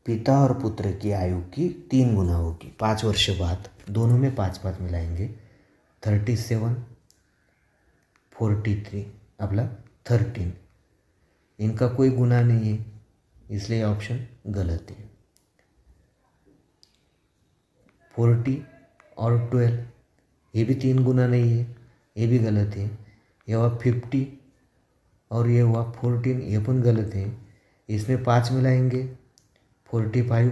पिता और पुत्र की आयु की 3 गुना होगी। 5 वर्ष बाद दोनों में 5 मिलाएंगे, 37, 43, अपना 13। इनका कोई गुना नहीं है, इसलिए ऑप्शन गलत है। 40 और 12 ये भी 3 गुना नहीं है, ये भी गलत है। ये हुआ 50 और ये हुआ 14, ये पण गलत है। इसमें 5 मिलाएंगे, 45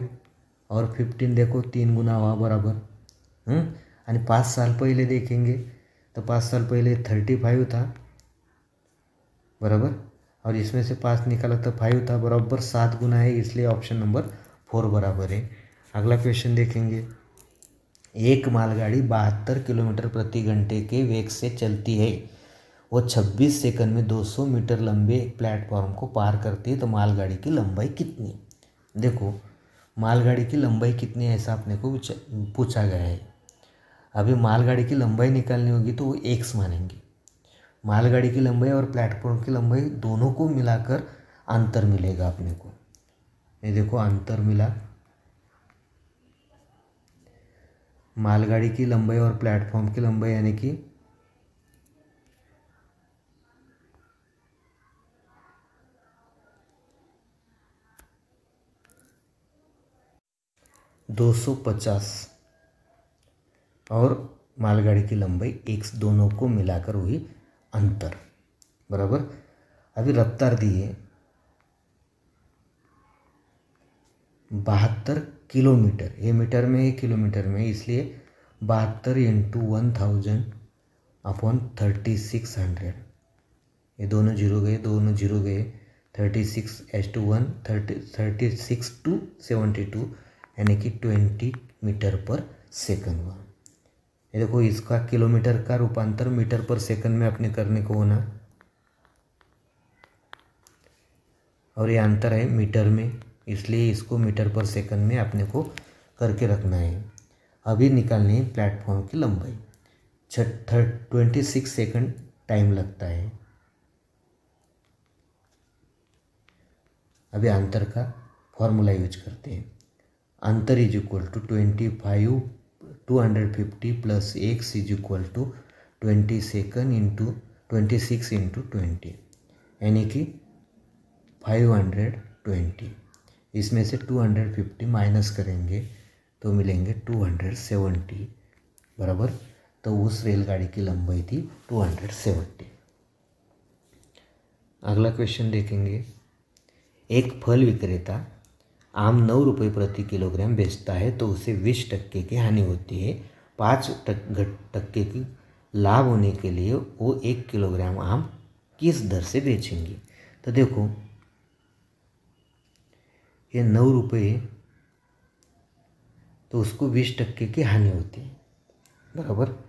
और 15, देखो 3 गुना हुआ बराबर। आणि 5 साल पहले देखेंगे तो 5 साल पहले 35 था बराबर, और इसमें से 5 निकाला तो 5 था, बराबर 7 गुना है, इसलिए ऑप्शन नंबर 4 बराबर है। अगला क्वेश्चन देखेंगे। एक मालगाड़ी 72 किलोमीटर प्रति घंटे के वेग से चलती है। वो 26 सेकंड में 200 मीटर लंबे एक प्लेटफॉर्म को पार करती है, तो मालगाड़ी की लंबाई कितनी। देखो, मालगाड़ी की लंबाई कितनी है ऐसा अपने को पूछा गया है। अभी मालगाड़ी की लंबाई निकालनी होगी तो वो एक्स मानेंगे। मालगाड़ी की लंबाई और प्लेटफॉर्म की लंबाई दोनों को मिलाकर अंतर मिलेगा अपने को। ये देखो अंतर मिला, मालगाड़ी की लंबाई और प्लेटफॉर्म की लंबाई यानी कि 250 और मालगाड़ी की लंबाई x, दोनों को मिलाकर वही अंतर बराबर। अभी रफ्तार दी है 72 किलोमीटर, ये मीटर में है किलोमीटर में, इसलिए 72 × 1000 अपॉन 3600। ये दोनों जीरो गए, दोनों जीरो गए, 36:1 36/72 यानी कि 20 मीटर पर सेकंड हुआ। ये देखो, इसका किलोमीटर का रूपांतर मीटर पर सेकंड में अपने करने को होना, और ये अंतर है मीटर में, इसलिए इसको मीटर पर सेकंड में अपने को करके रखना है। अभी निकालनी है प्लेटफॉर्म की लंबाई। 26 सेकंड टाइम लगता है। अभी अंतर का फॉर्मूला यूज करते हैं। अंतर is equal to 250 plus x is equal to 26 × 20 यानी कि 520। इसमें से 250 माइनस करेंगे तो मिलेंगे 270 बराबर। तो उस रेलगाड़ी की लंबाई थी 270। अगला क्वेश्चन देखेंगे। एक फल विक्रेता आम 9 रुपये प्रति किलोग्राम बेचता है तो उसे 20% की हानि होती है। 5% की लाभ होने के लिए वो 1 किलोग्राम आम किस दर से बेचेंगे। तो देखो, ये 9 रुपये तो उसको 20% की हानि होती है बराबर।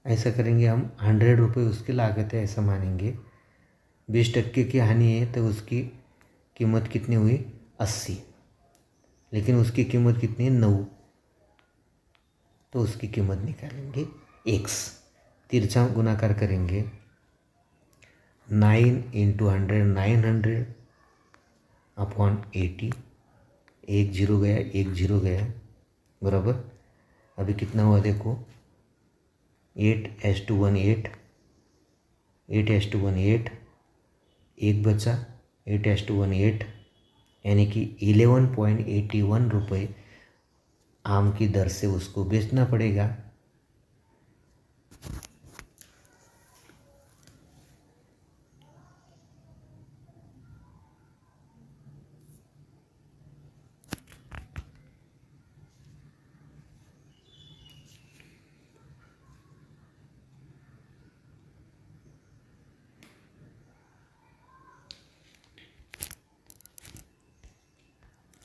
ऐसा करेंगे हम, 100 रुपये उसकी लागत है ऐसा मानेंगे, 20% की हानि है तो उसकी कीमत कितनी हुई 80, लेकिन उसकी कीमत कितनी है 9, तो उसकी कीमत निकालेंगे x। तिरछा गुणाकार करेंगे, 9 × 100 900 अपॉन 80, 1 0 गया 1 0 गया बराबर। अभी कितना हुआ देखो, 8:1 8, 8:1 8, 1 बचा 8:1 8 यानी कि 11.81 रुपये आम की दर से उसको बेचना पड़ेगा।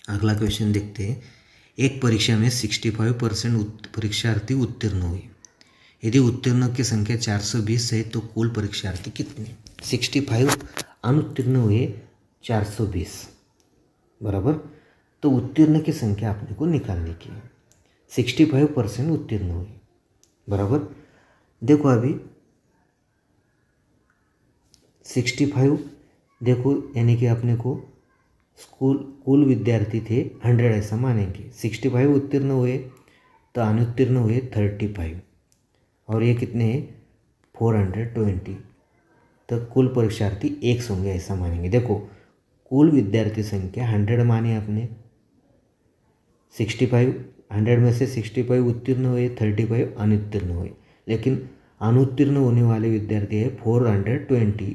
अगला क्वेश्चन देखते हैं। एक परीक्षा में 65% परीक्षार्थी उत्तीर्ण हुए। यदि उत्तीर्ण की संख्या 420 है तो कुल परीक्षार्थी कितने? 65 अनुत्तीर्ण हुए 420 बराबर। तो उत्तीर्ण की संख्या अपने को निकालने की है। 65% उत्तीर्ण हुए बराबर। देखो अभी 65 देखो यानी कि अपने को कुल विद्यार्थी थे 100 ऐसा मानेंगे। 65 उत्तीर्ण हुए तो अनुत्तीर्ण हुए 35 और ये कितने हैं 420। तो कुल परीक्षार्थी 100 होंगे ऐसा मानेंगे। देखो कुल विद्यार्थी संख्या 100 माने अपने, 65 100 में से 65 उत्तीर्ण हुए 35 अनुत्तीर्ण हुए, लेकिन अनुत्तीर्ण होने वाले विद्यार्थी है 420।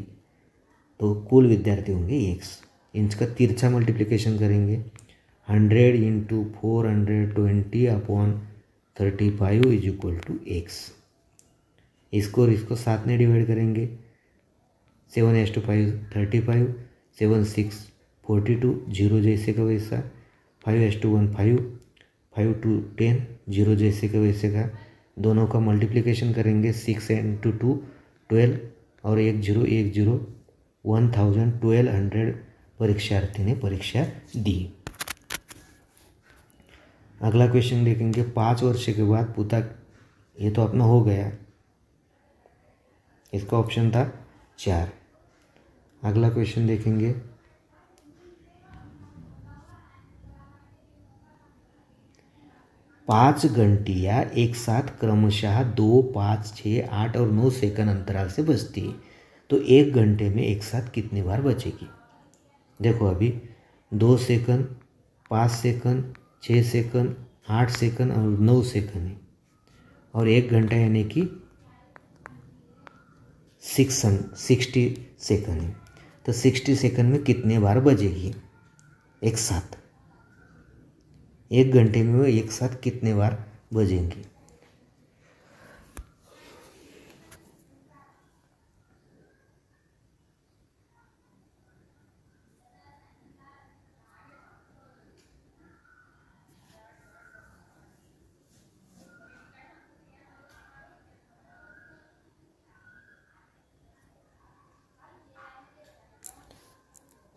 तो कुल विद्यार्थी होंगे 100। इनका तिरछा मल्टीप्लिकेशन करेंगे। 100 into 420 upon 35 is equal to x। इसको 7 में डिवाइड करेंगे। 7:5 35, 7 6 42, 0 जैसे का वैसा। 5:1 5, 5 2 10, 0 जैसे का वैसे का। दोनों का मल्टीप्लिकेशन करेंगे। 6 इंटू 2 12 और 1 0 1 0 1200 परीक्षार्थी ने परीक्षा दी। अगला क्वेश्चन देखेंगे। 5 वर्ष के बाद पुता, ये तो अपना हो गया, इसका ऑप्शन था 4। अगला क्वेश्चन देखेंगे। 5 घंटियाँ एक साथ क्रमशः 2, 5, 6, 8 और 9 सेकंड अंतराल से बजती है, तो 1 घंटे में एक साथ कितनी बार बजेगी? देखो अभी 2 सेकंड, 5 सेकंड, 6 सेकंड, 8 सेकंड और 9 सेकंड है, और 1 घंटा यानी कि 60 सेकंड है। तो 60 सेकंड में कितने बार बजेगी एक साथ? 1 घंटे में वो एक साथ कितने बार बजेंगी?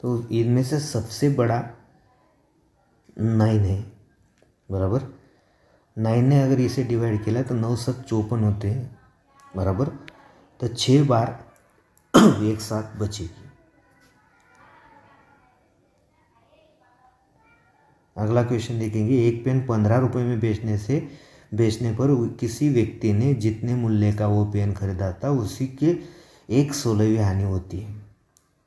तो इनमें से सबसे बड़ा 9 है बराबर। 9 ने अगर इसे डिवाइड किया तो 9 7 54 होते हैं बराबर। तो 6 बार एक साथ बचेगी। अगला क्वेश्चन देखेंगे। एक पेन 15 रुपये में बेचने पर किसी व्यक्ति ने जितने मूल्य का वो पेन खरीदा था उसी के 1/16 हानि होती है,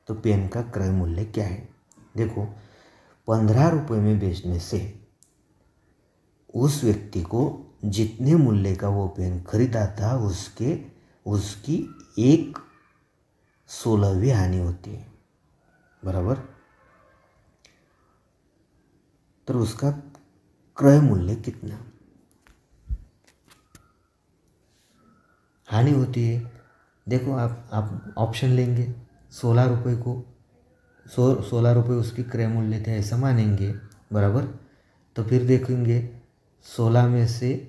तो पेन का क्रय मूल्य क्या है? देखो 15 रुपये में बेचने से उस व्यक्ति को जितने मूल्य का वो पेन खरीदा था उसकी 1/16 हानि होती है बराबर। तो उसका क्रय मूल्य कितना हानि होती है? देखो आप ऑप्शन लेंगे। 16 रुपये को 16 रुपये उसकी क्रय मूल्य थे ऐसा मानेंगे बराबर। तो फिर देखेंगे 16 में से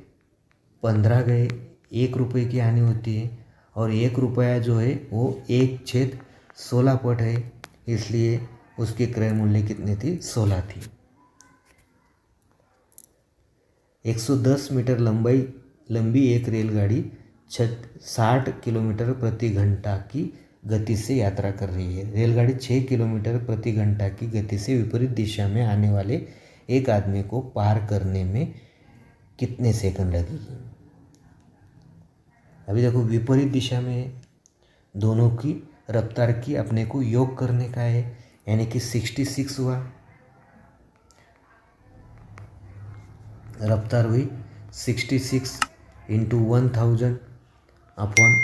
15 गए, 1 रुपये की हानि होती है, और 1 रुपया जो है वो 1/16 पट है, इसलिए उसकी क्रय मूल्य कितनी थी? 16 थी। 110 मीटर लंबी एक रेलगाड़ी 60 किलोमीटर प्रति घंटा की गति से यात्रा कर रही है। रेलगाड़ी 6 किलोमीटर प्रति घंटा की गति से विपरीत दिशा में आने वाले एक आदमी को पार करने में कितने सेकंड लगेगी? अभी देखो विपरीत दिशा में दोनों की रफ्तार की अपने को योग करने का है, यानी कि 66 हुआ। रफ्तार हुई 66 इंटू 1000 अपॉन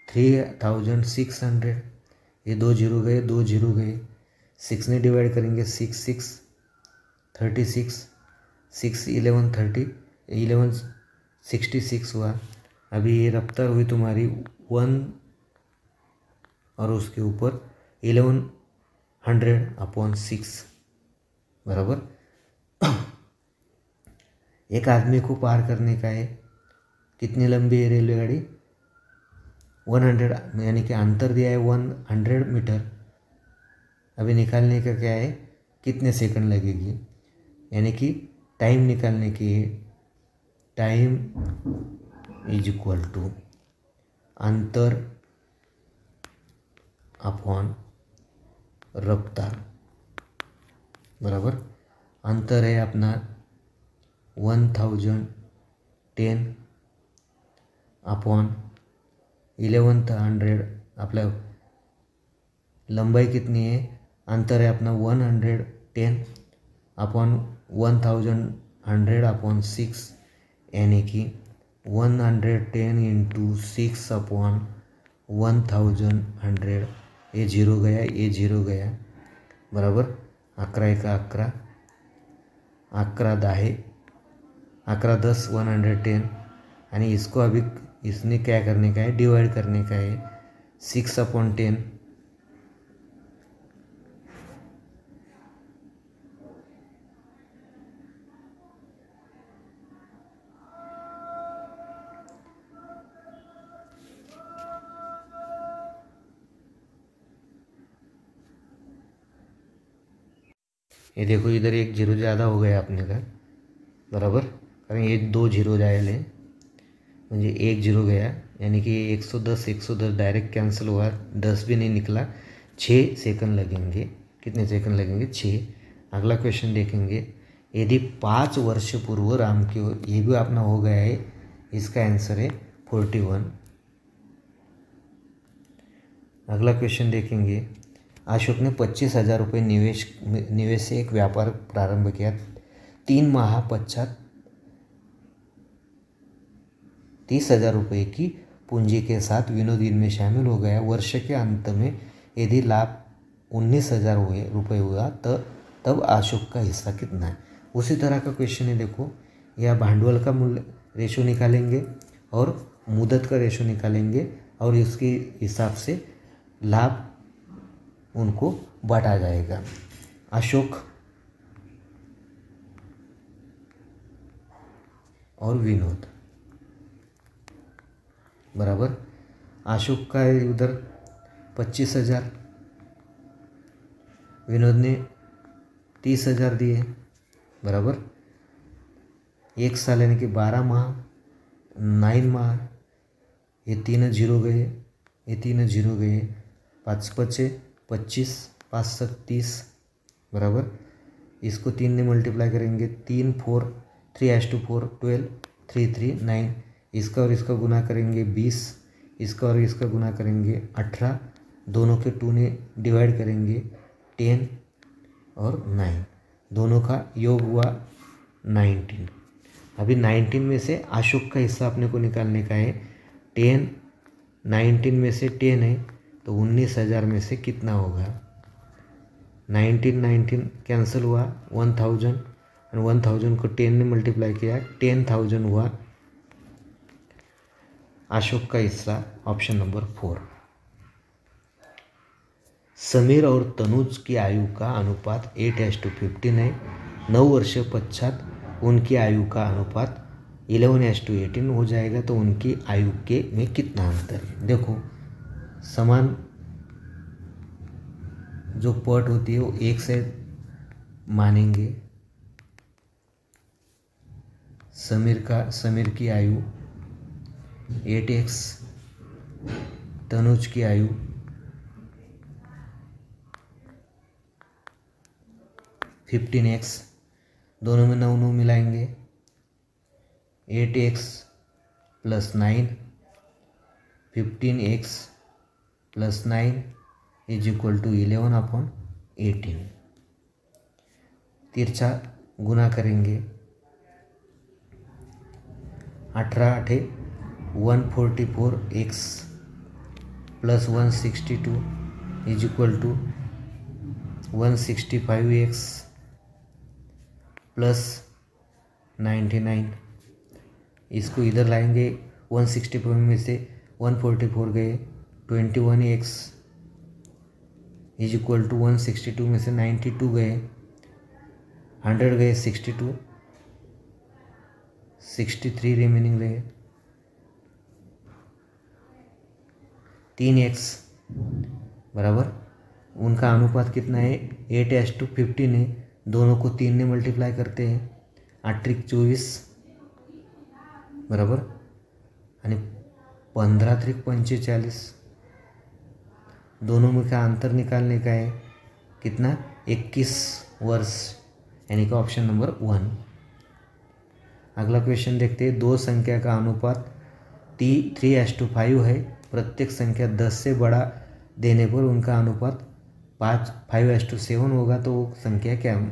3600। ये 2 जीरो गए, 2 जीरो गए, 6 ने डिवाइड करेंगे 6 6 36, 6 11 30, 11 66 हुआ। अभी ये रफ्तार हुई तुम्हारी 1 और उसके ऊपर 1100 अपॉन 6 बराबर। एक आदमी को पार करने का है, कितनी लंबी है रेलवे गाड़ी? 100, यानी कि अंतर दिया है 100 मीटर। अभी निकालने का क्या है, कितने सेकंड लगेगी, यानी कि टाइम निकालने की है। टाइम इज इक्वल टू अंतर अपॉन रफ्तार बराबर। अंतर है अपना 1010 अपॉन 1100। आपला लंबाई कितनी है, अंतर है अपना 110 अपॉन 1100 अपॉन 6, यानी कि 110 इंटू 6 अपॉन 1100। ये जीरो गया, ये जीरो गया बराबर। 11 एका 11, 11 10, 11 10 110। आणि इसको अभी इसने क्या करने का है, डिवाइड करने का है 6 अपॉन 10। ये देखो इधर एक जीरो ज़्यादा हो गया अपने का बराबर, कारण ये 2 जीरो जाएले म्हणजे 1 जीरो गया, यानी कि 110 110 डायरेक्ट कैंसिल हुआ, 10 भी नहीं निकला। 6 सेकंड लगेंगे। कितने सेकंड लगेंगे? 6। अगला क्वेश्चन देखेंगे। यदि 5 वर्ष पूर्व राम की, ये भी अपना हो गया है, इसका आंसर है 41। अगला क्वेश्चन देखेंगे। अशोक ने 25,000 रुपये निवेश से एक व्यापार प्रारंभ किया। 3 माह पश्चात 30,000 रुपये की पूंजी के साथ विनोद इनमें शामिल हो गया। वर्ष के अंत में यदि लाभ 19,000 रुपये हुआ तब अशोक का हिस्सा कितना है? उसी तरह का क्वेश्चन है। देखो, यह भांडवल का मूल्य रेशो निकालेंगे और मुदत का रेशो निकालेंगे और इसके हिसाब से लाभ उनको बांटा जाएगा। अशोक और विनोद बराबर। अशोक का है उधर 25,000, विनोद ने 30,000 दिए बराबर। 1 साल यानी कि 12 माह, 9 माह। ये 3 जीरो गए, ये 3 जीरो गए। 5 पचे 25, 5 7 30 बराबर। इसको 3 ने मल्टीप्लाई करेंगे, 3 4 3/4 12 3 3 9। इसका और इसका गुना करेंगे 20, इसका और इसका गुना करेंगे 18। दोनों के 2 ने डिवाइड करेंगे 10 और 9, दोनों का योग हुआ 19। अभी 19 में से अशोक का हिस्सा अपने को निकालने का है। 10 19 में से 10 है तो 19,000 में से कितना होगा? 19 कैंसिल हुआ, 1000 और 1000 को 10 ने मल्टीप्लाई किया, 10,000 हुआ अशोक का हिस्सा। Option number 4। समीर और तनुज की आयु का अनुपात 8:15 है। 9 वर्ष पश्चात उनकी आयु का अनुपात 11:18 हो जाएगा, तो उनकी आयु के में कितना अंतर है? देखो, समान जो पट होती है वो 1 से मानेंगे। समीर की आयु 8x, तनुज की आयु 15x। दोनों में 9 9 मिलाएंगे, 8x + 9 15x + 9 is equal to 11/18। तिरछा गुना करेंगे 18 8 144 x plus 162 is equal to 165 x plus 99। इसको इधर लाएंगे, 165 में से 144 गए, 21x इज इक्वल टू 162 में से 92 गए, 100 गए, 62, 63 रिमेनिंग रहे, 3x बराबर उनका अनुपात कितना है 8:15 है। दोनों को 3 ने मल्टीप्लाई करते हैं, 8 त्रिक 24 बराबर आणि 15 त्रिक 45। दोनों में का अंतर निकालने का है कितना 21 वर्ष, यानी कि ऑप्शन नंबर 1। अगला क्वेश्चन देखते हैं। दो संख्या का अनुपात 3:5 है। प्रत्येक संख्या 10 से बड़ा देने पर उनका अनुपात 5:7 होगा, तो वो संख्या क्या है?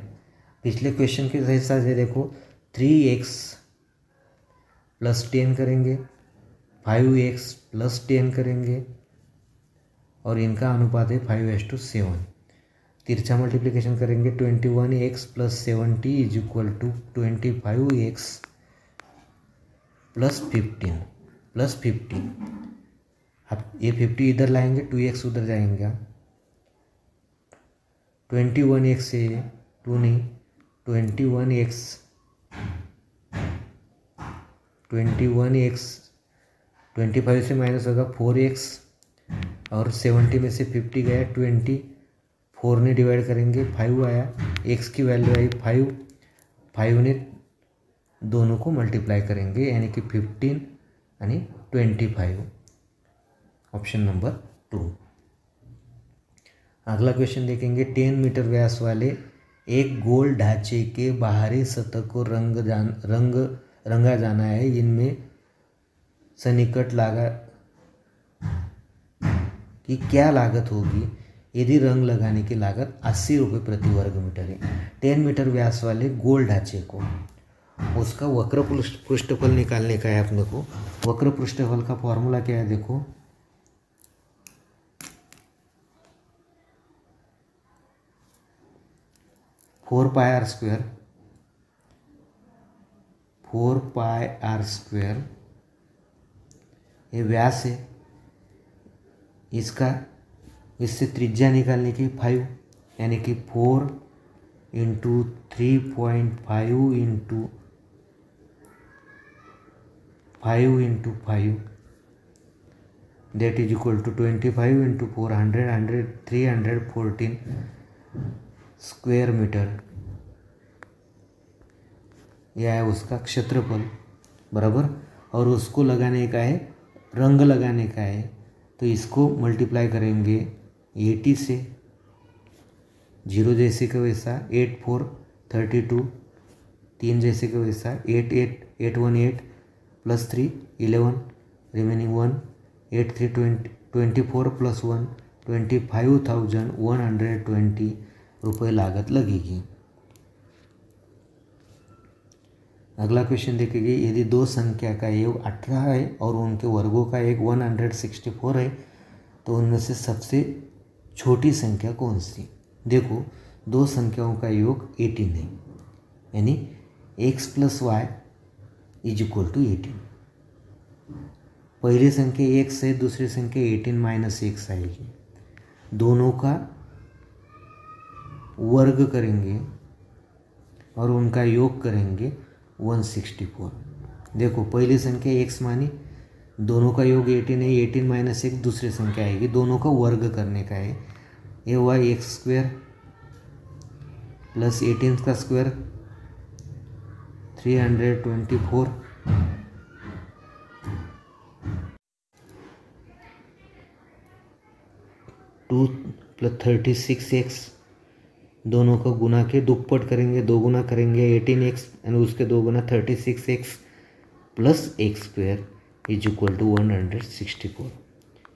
पिछले क्वेश्चन के हिसाब से देखो 3x + 10 करेंगे, 5x + 10 करेंगे और इनका अनुपात है 5:7। तिरछा मल्टीप्लिकेशन करेंगे, 21x + 70 is equal to 25x + 15 अब ये 50 इधर लाएंगे, 2x उधर जाएंगे, 21x से 2 नहीं, 21x 25 से माइनस होगा 4x और 70 में से 50 गया, 24 ने डिवाइड करेंगे, 5 आया, x की वैल्यू आई 5 ने दोनों को मल्टीप्लाई करेंगे, यानी कि 15 यानी 25, ऑप्शन नंबर 2। अगला क्वेश्चन देखेंगे। 10 मीटर व्यास वाले एक गोल ढांचे के बाहरी सतह को रंगा जाना है। इनमें सन्निकट की क्या लागत होगी यदि रंग लगाने की लागत 80 रुपये प्रति वर्ग मीटर है। 10 मीटर व्यास वाले गोल ढांचे को उसका वक्र पृष्ठफल निकालने का है अपने को। वक्र पृष्ठफल का फॉर्मूला क्या है देखो, फोर पाई आर स्क्वेयर ये व्यास है इसका। इससे त्रिज्या निकालने की 5, यानी कि 4 × 3.5 × 5 that is equal to 25 × 400 314 square metre. यह है उसका क्षेत्रफल बराबर, और उसको लगाने का है, रंग लगाने का है, तो इसको मल्टीप्लाई करेंगे 80 से, 0 जैसे का वैसा 8 4 32, 3 जैसे का वैसा 8 8 818 + 3 11 रिमेनिंग 1 8 3 24 + 1 25,120 रुपये लागत लगेगी। अगला क्वेश्चन देखेंगे। यदि दो संख्या का योग 18 है और उनके वर्गों का योग 164 है, तो उनमें से सबसे छोटी संख्या कौन सी? देखो, दो संख्याओं का योग 18 है, यानी x + y is equal to 18। पहली संख्या x है, दूसरी संख्या 18 - x आएगी। दोनों का वर्ग करेंगे और उनका योग करेंगे 164। देखो, पहली संख्या x मानी, दोनों का योग 18 है, 18 - 1 दूसरी संख्या आएगी, दोनों का वर्ग करने का है। ये हुआ x² + 18 का स्क्वायर 324 2 + 36x, दोनों को गुना के दुप्पट करेंगे, 2 गुना करेंगे 18x और उसके 2 गुना 36x + x² is equal to 164।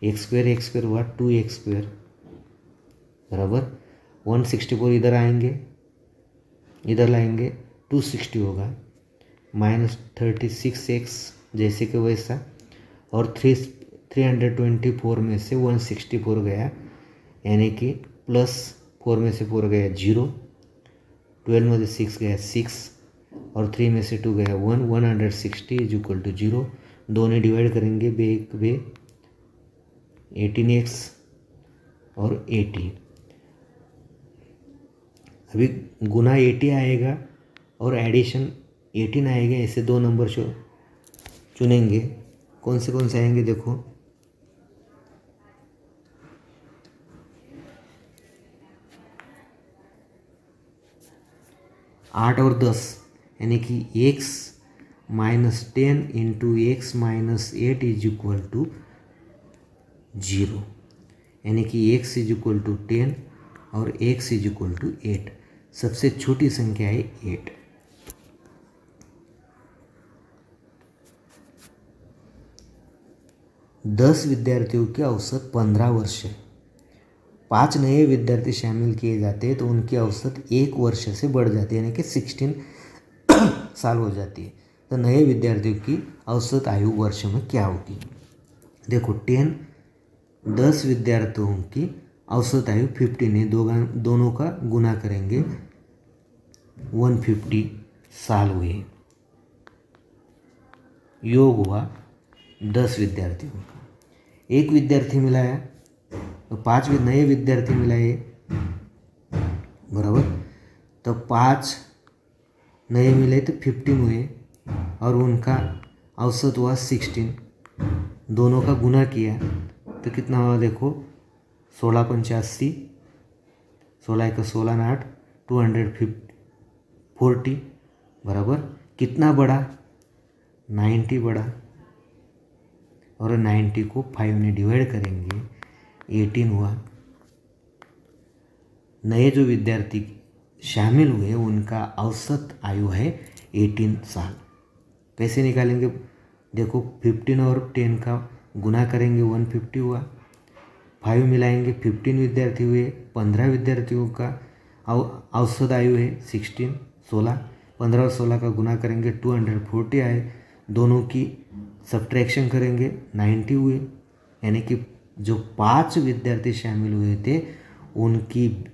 x² हुआ 2x² बराबर 164 इधर आएंगे, इधर लाएंगे 260 होगा, -36x जैसे कि वैसा। और 324 में से 164 गया, यानी कि +4 में से 4 गया 0, 12 में से 6 गया 6, और 3 में से 2 गया 1, 160 इज इक्वल टू 0। दोनों डिवाइड करेंगे, बे 18x और 80। अभी गुना 80 आएगा और एडिशन 18 आएगा, ऐसे दो नंबर चुनेंगे। कौन से आएंगे देखो, 8 और 10, यानी कि x - 10 इंटू x - 8 इज इक्वल टू 0, यानी कि x इज इक्वल टू 10 और x इज इक्वल टू 8। सबसे छोटी संख्या है 8। दस विद्यार्थियों की औसत 15 वर्ष है। 5 नए विद्यार्थी शामिल किए जाते हैं तो उनकी औसत 1 वर्ष से बढ़ जाती है, यानी कि 16 साल हो जाती है। तो नए विद्यार्थियों की औसत आयु वर्ष में क्या होगी? देखो 10 विद्यार्थियों की औसत आयु 15 है, दोनों का गुना करेंगे 150 साल हुए। योग हुआ 10 विद्यार्थियों का। एक विद्यार्थी मिलाया तो 5 नए विद्यार्थी मिलाए, बराबर। तो 5 नए मिले तो 15 हुए और उनका औसत हुआ 16। दोनों का गुना किया तो कितना हुआ देखो, 16 × 85, 16 × 16 = 8, 240, बराबर। कितना बढ़ा? 90 बढ़ा, और 90 को 5 ने डिवाइड करेंगे, 18 हुआ। नए जो विद्यार्थी शामिल हुए उनका औसत आयु है 18 साल। कैसे निकालेंगे? देखो 15 और 10 का गुना करेंगे, 150 हुआ। 5 मिलाएंगे, 15 विद्यार्थी हुए। 15 विद्यार्थियों का औसत आयु है 16। 15 और 16 का गुना करेंगे, 240 आए। दोनों की सब्ट्रैक्शन करेंगे, 90 हुए। यानी कि जो 5 विद्यार्थी शामिल हुए थे उनकी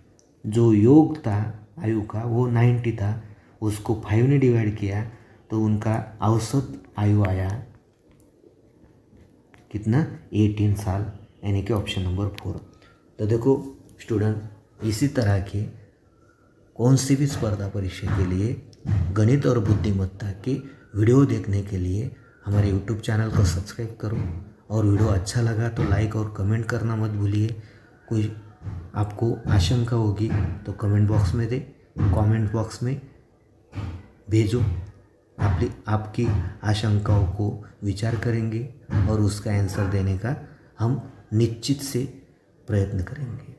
जो योग था आयु का वो 90 था, उसको 5 ने डिवाइड किया तो उनका औसत आयु आया कितना? 18 साल, यानी कि ऑप्शन नंबर 4। तो देखो स्टूडेंट, इसी तरह के कौन सी भी स्पर्धा परीक्षा के लिए गणित और बुद्धिमत्ता की वीडियो देखने के लिए हमारे YouTube चैनल को सब्सक्राइब करो, और वीडियो अच्छा लगा तो लाइक और कमेंट करना मत भूलिए। कोई आपको आशंका होगी तो कमेंट बॉक्स में भेजो। आपकी आशंकाओं को विचार करेंगे और उसका आंसर देने का हम निश्चित से प्रयत्न करेंगे।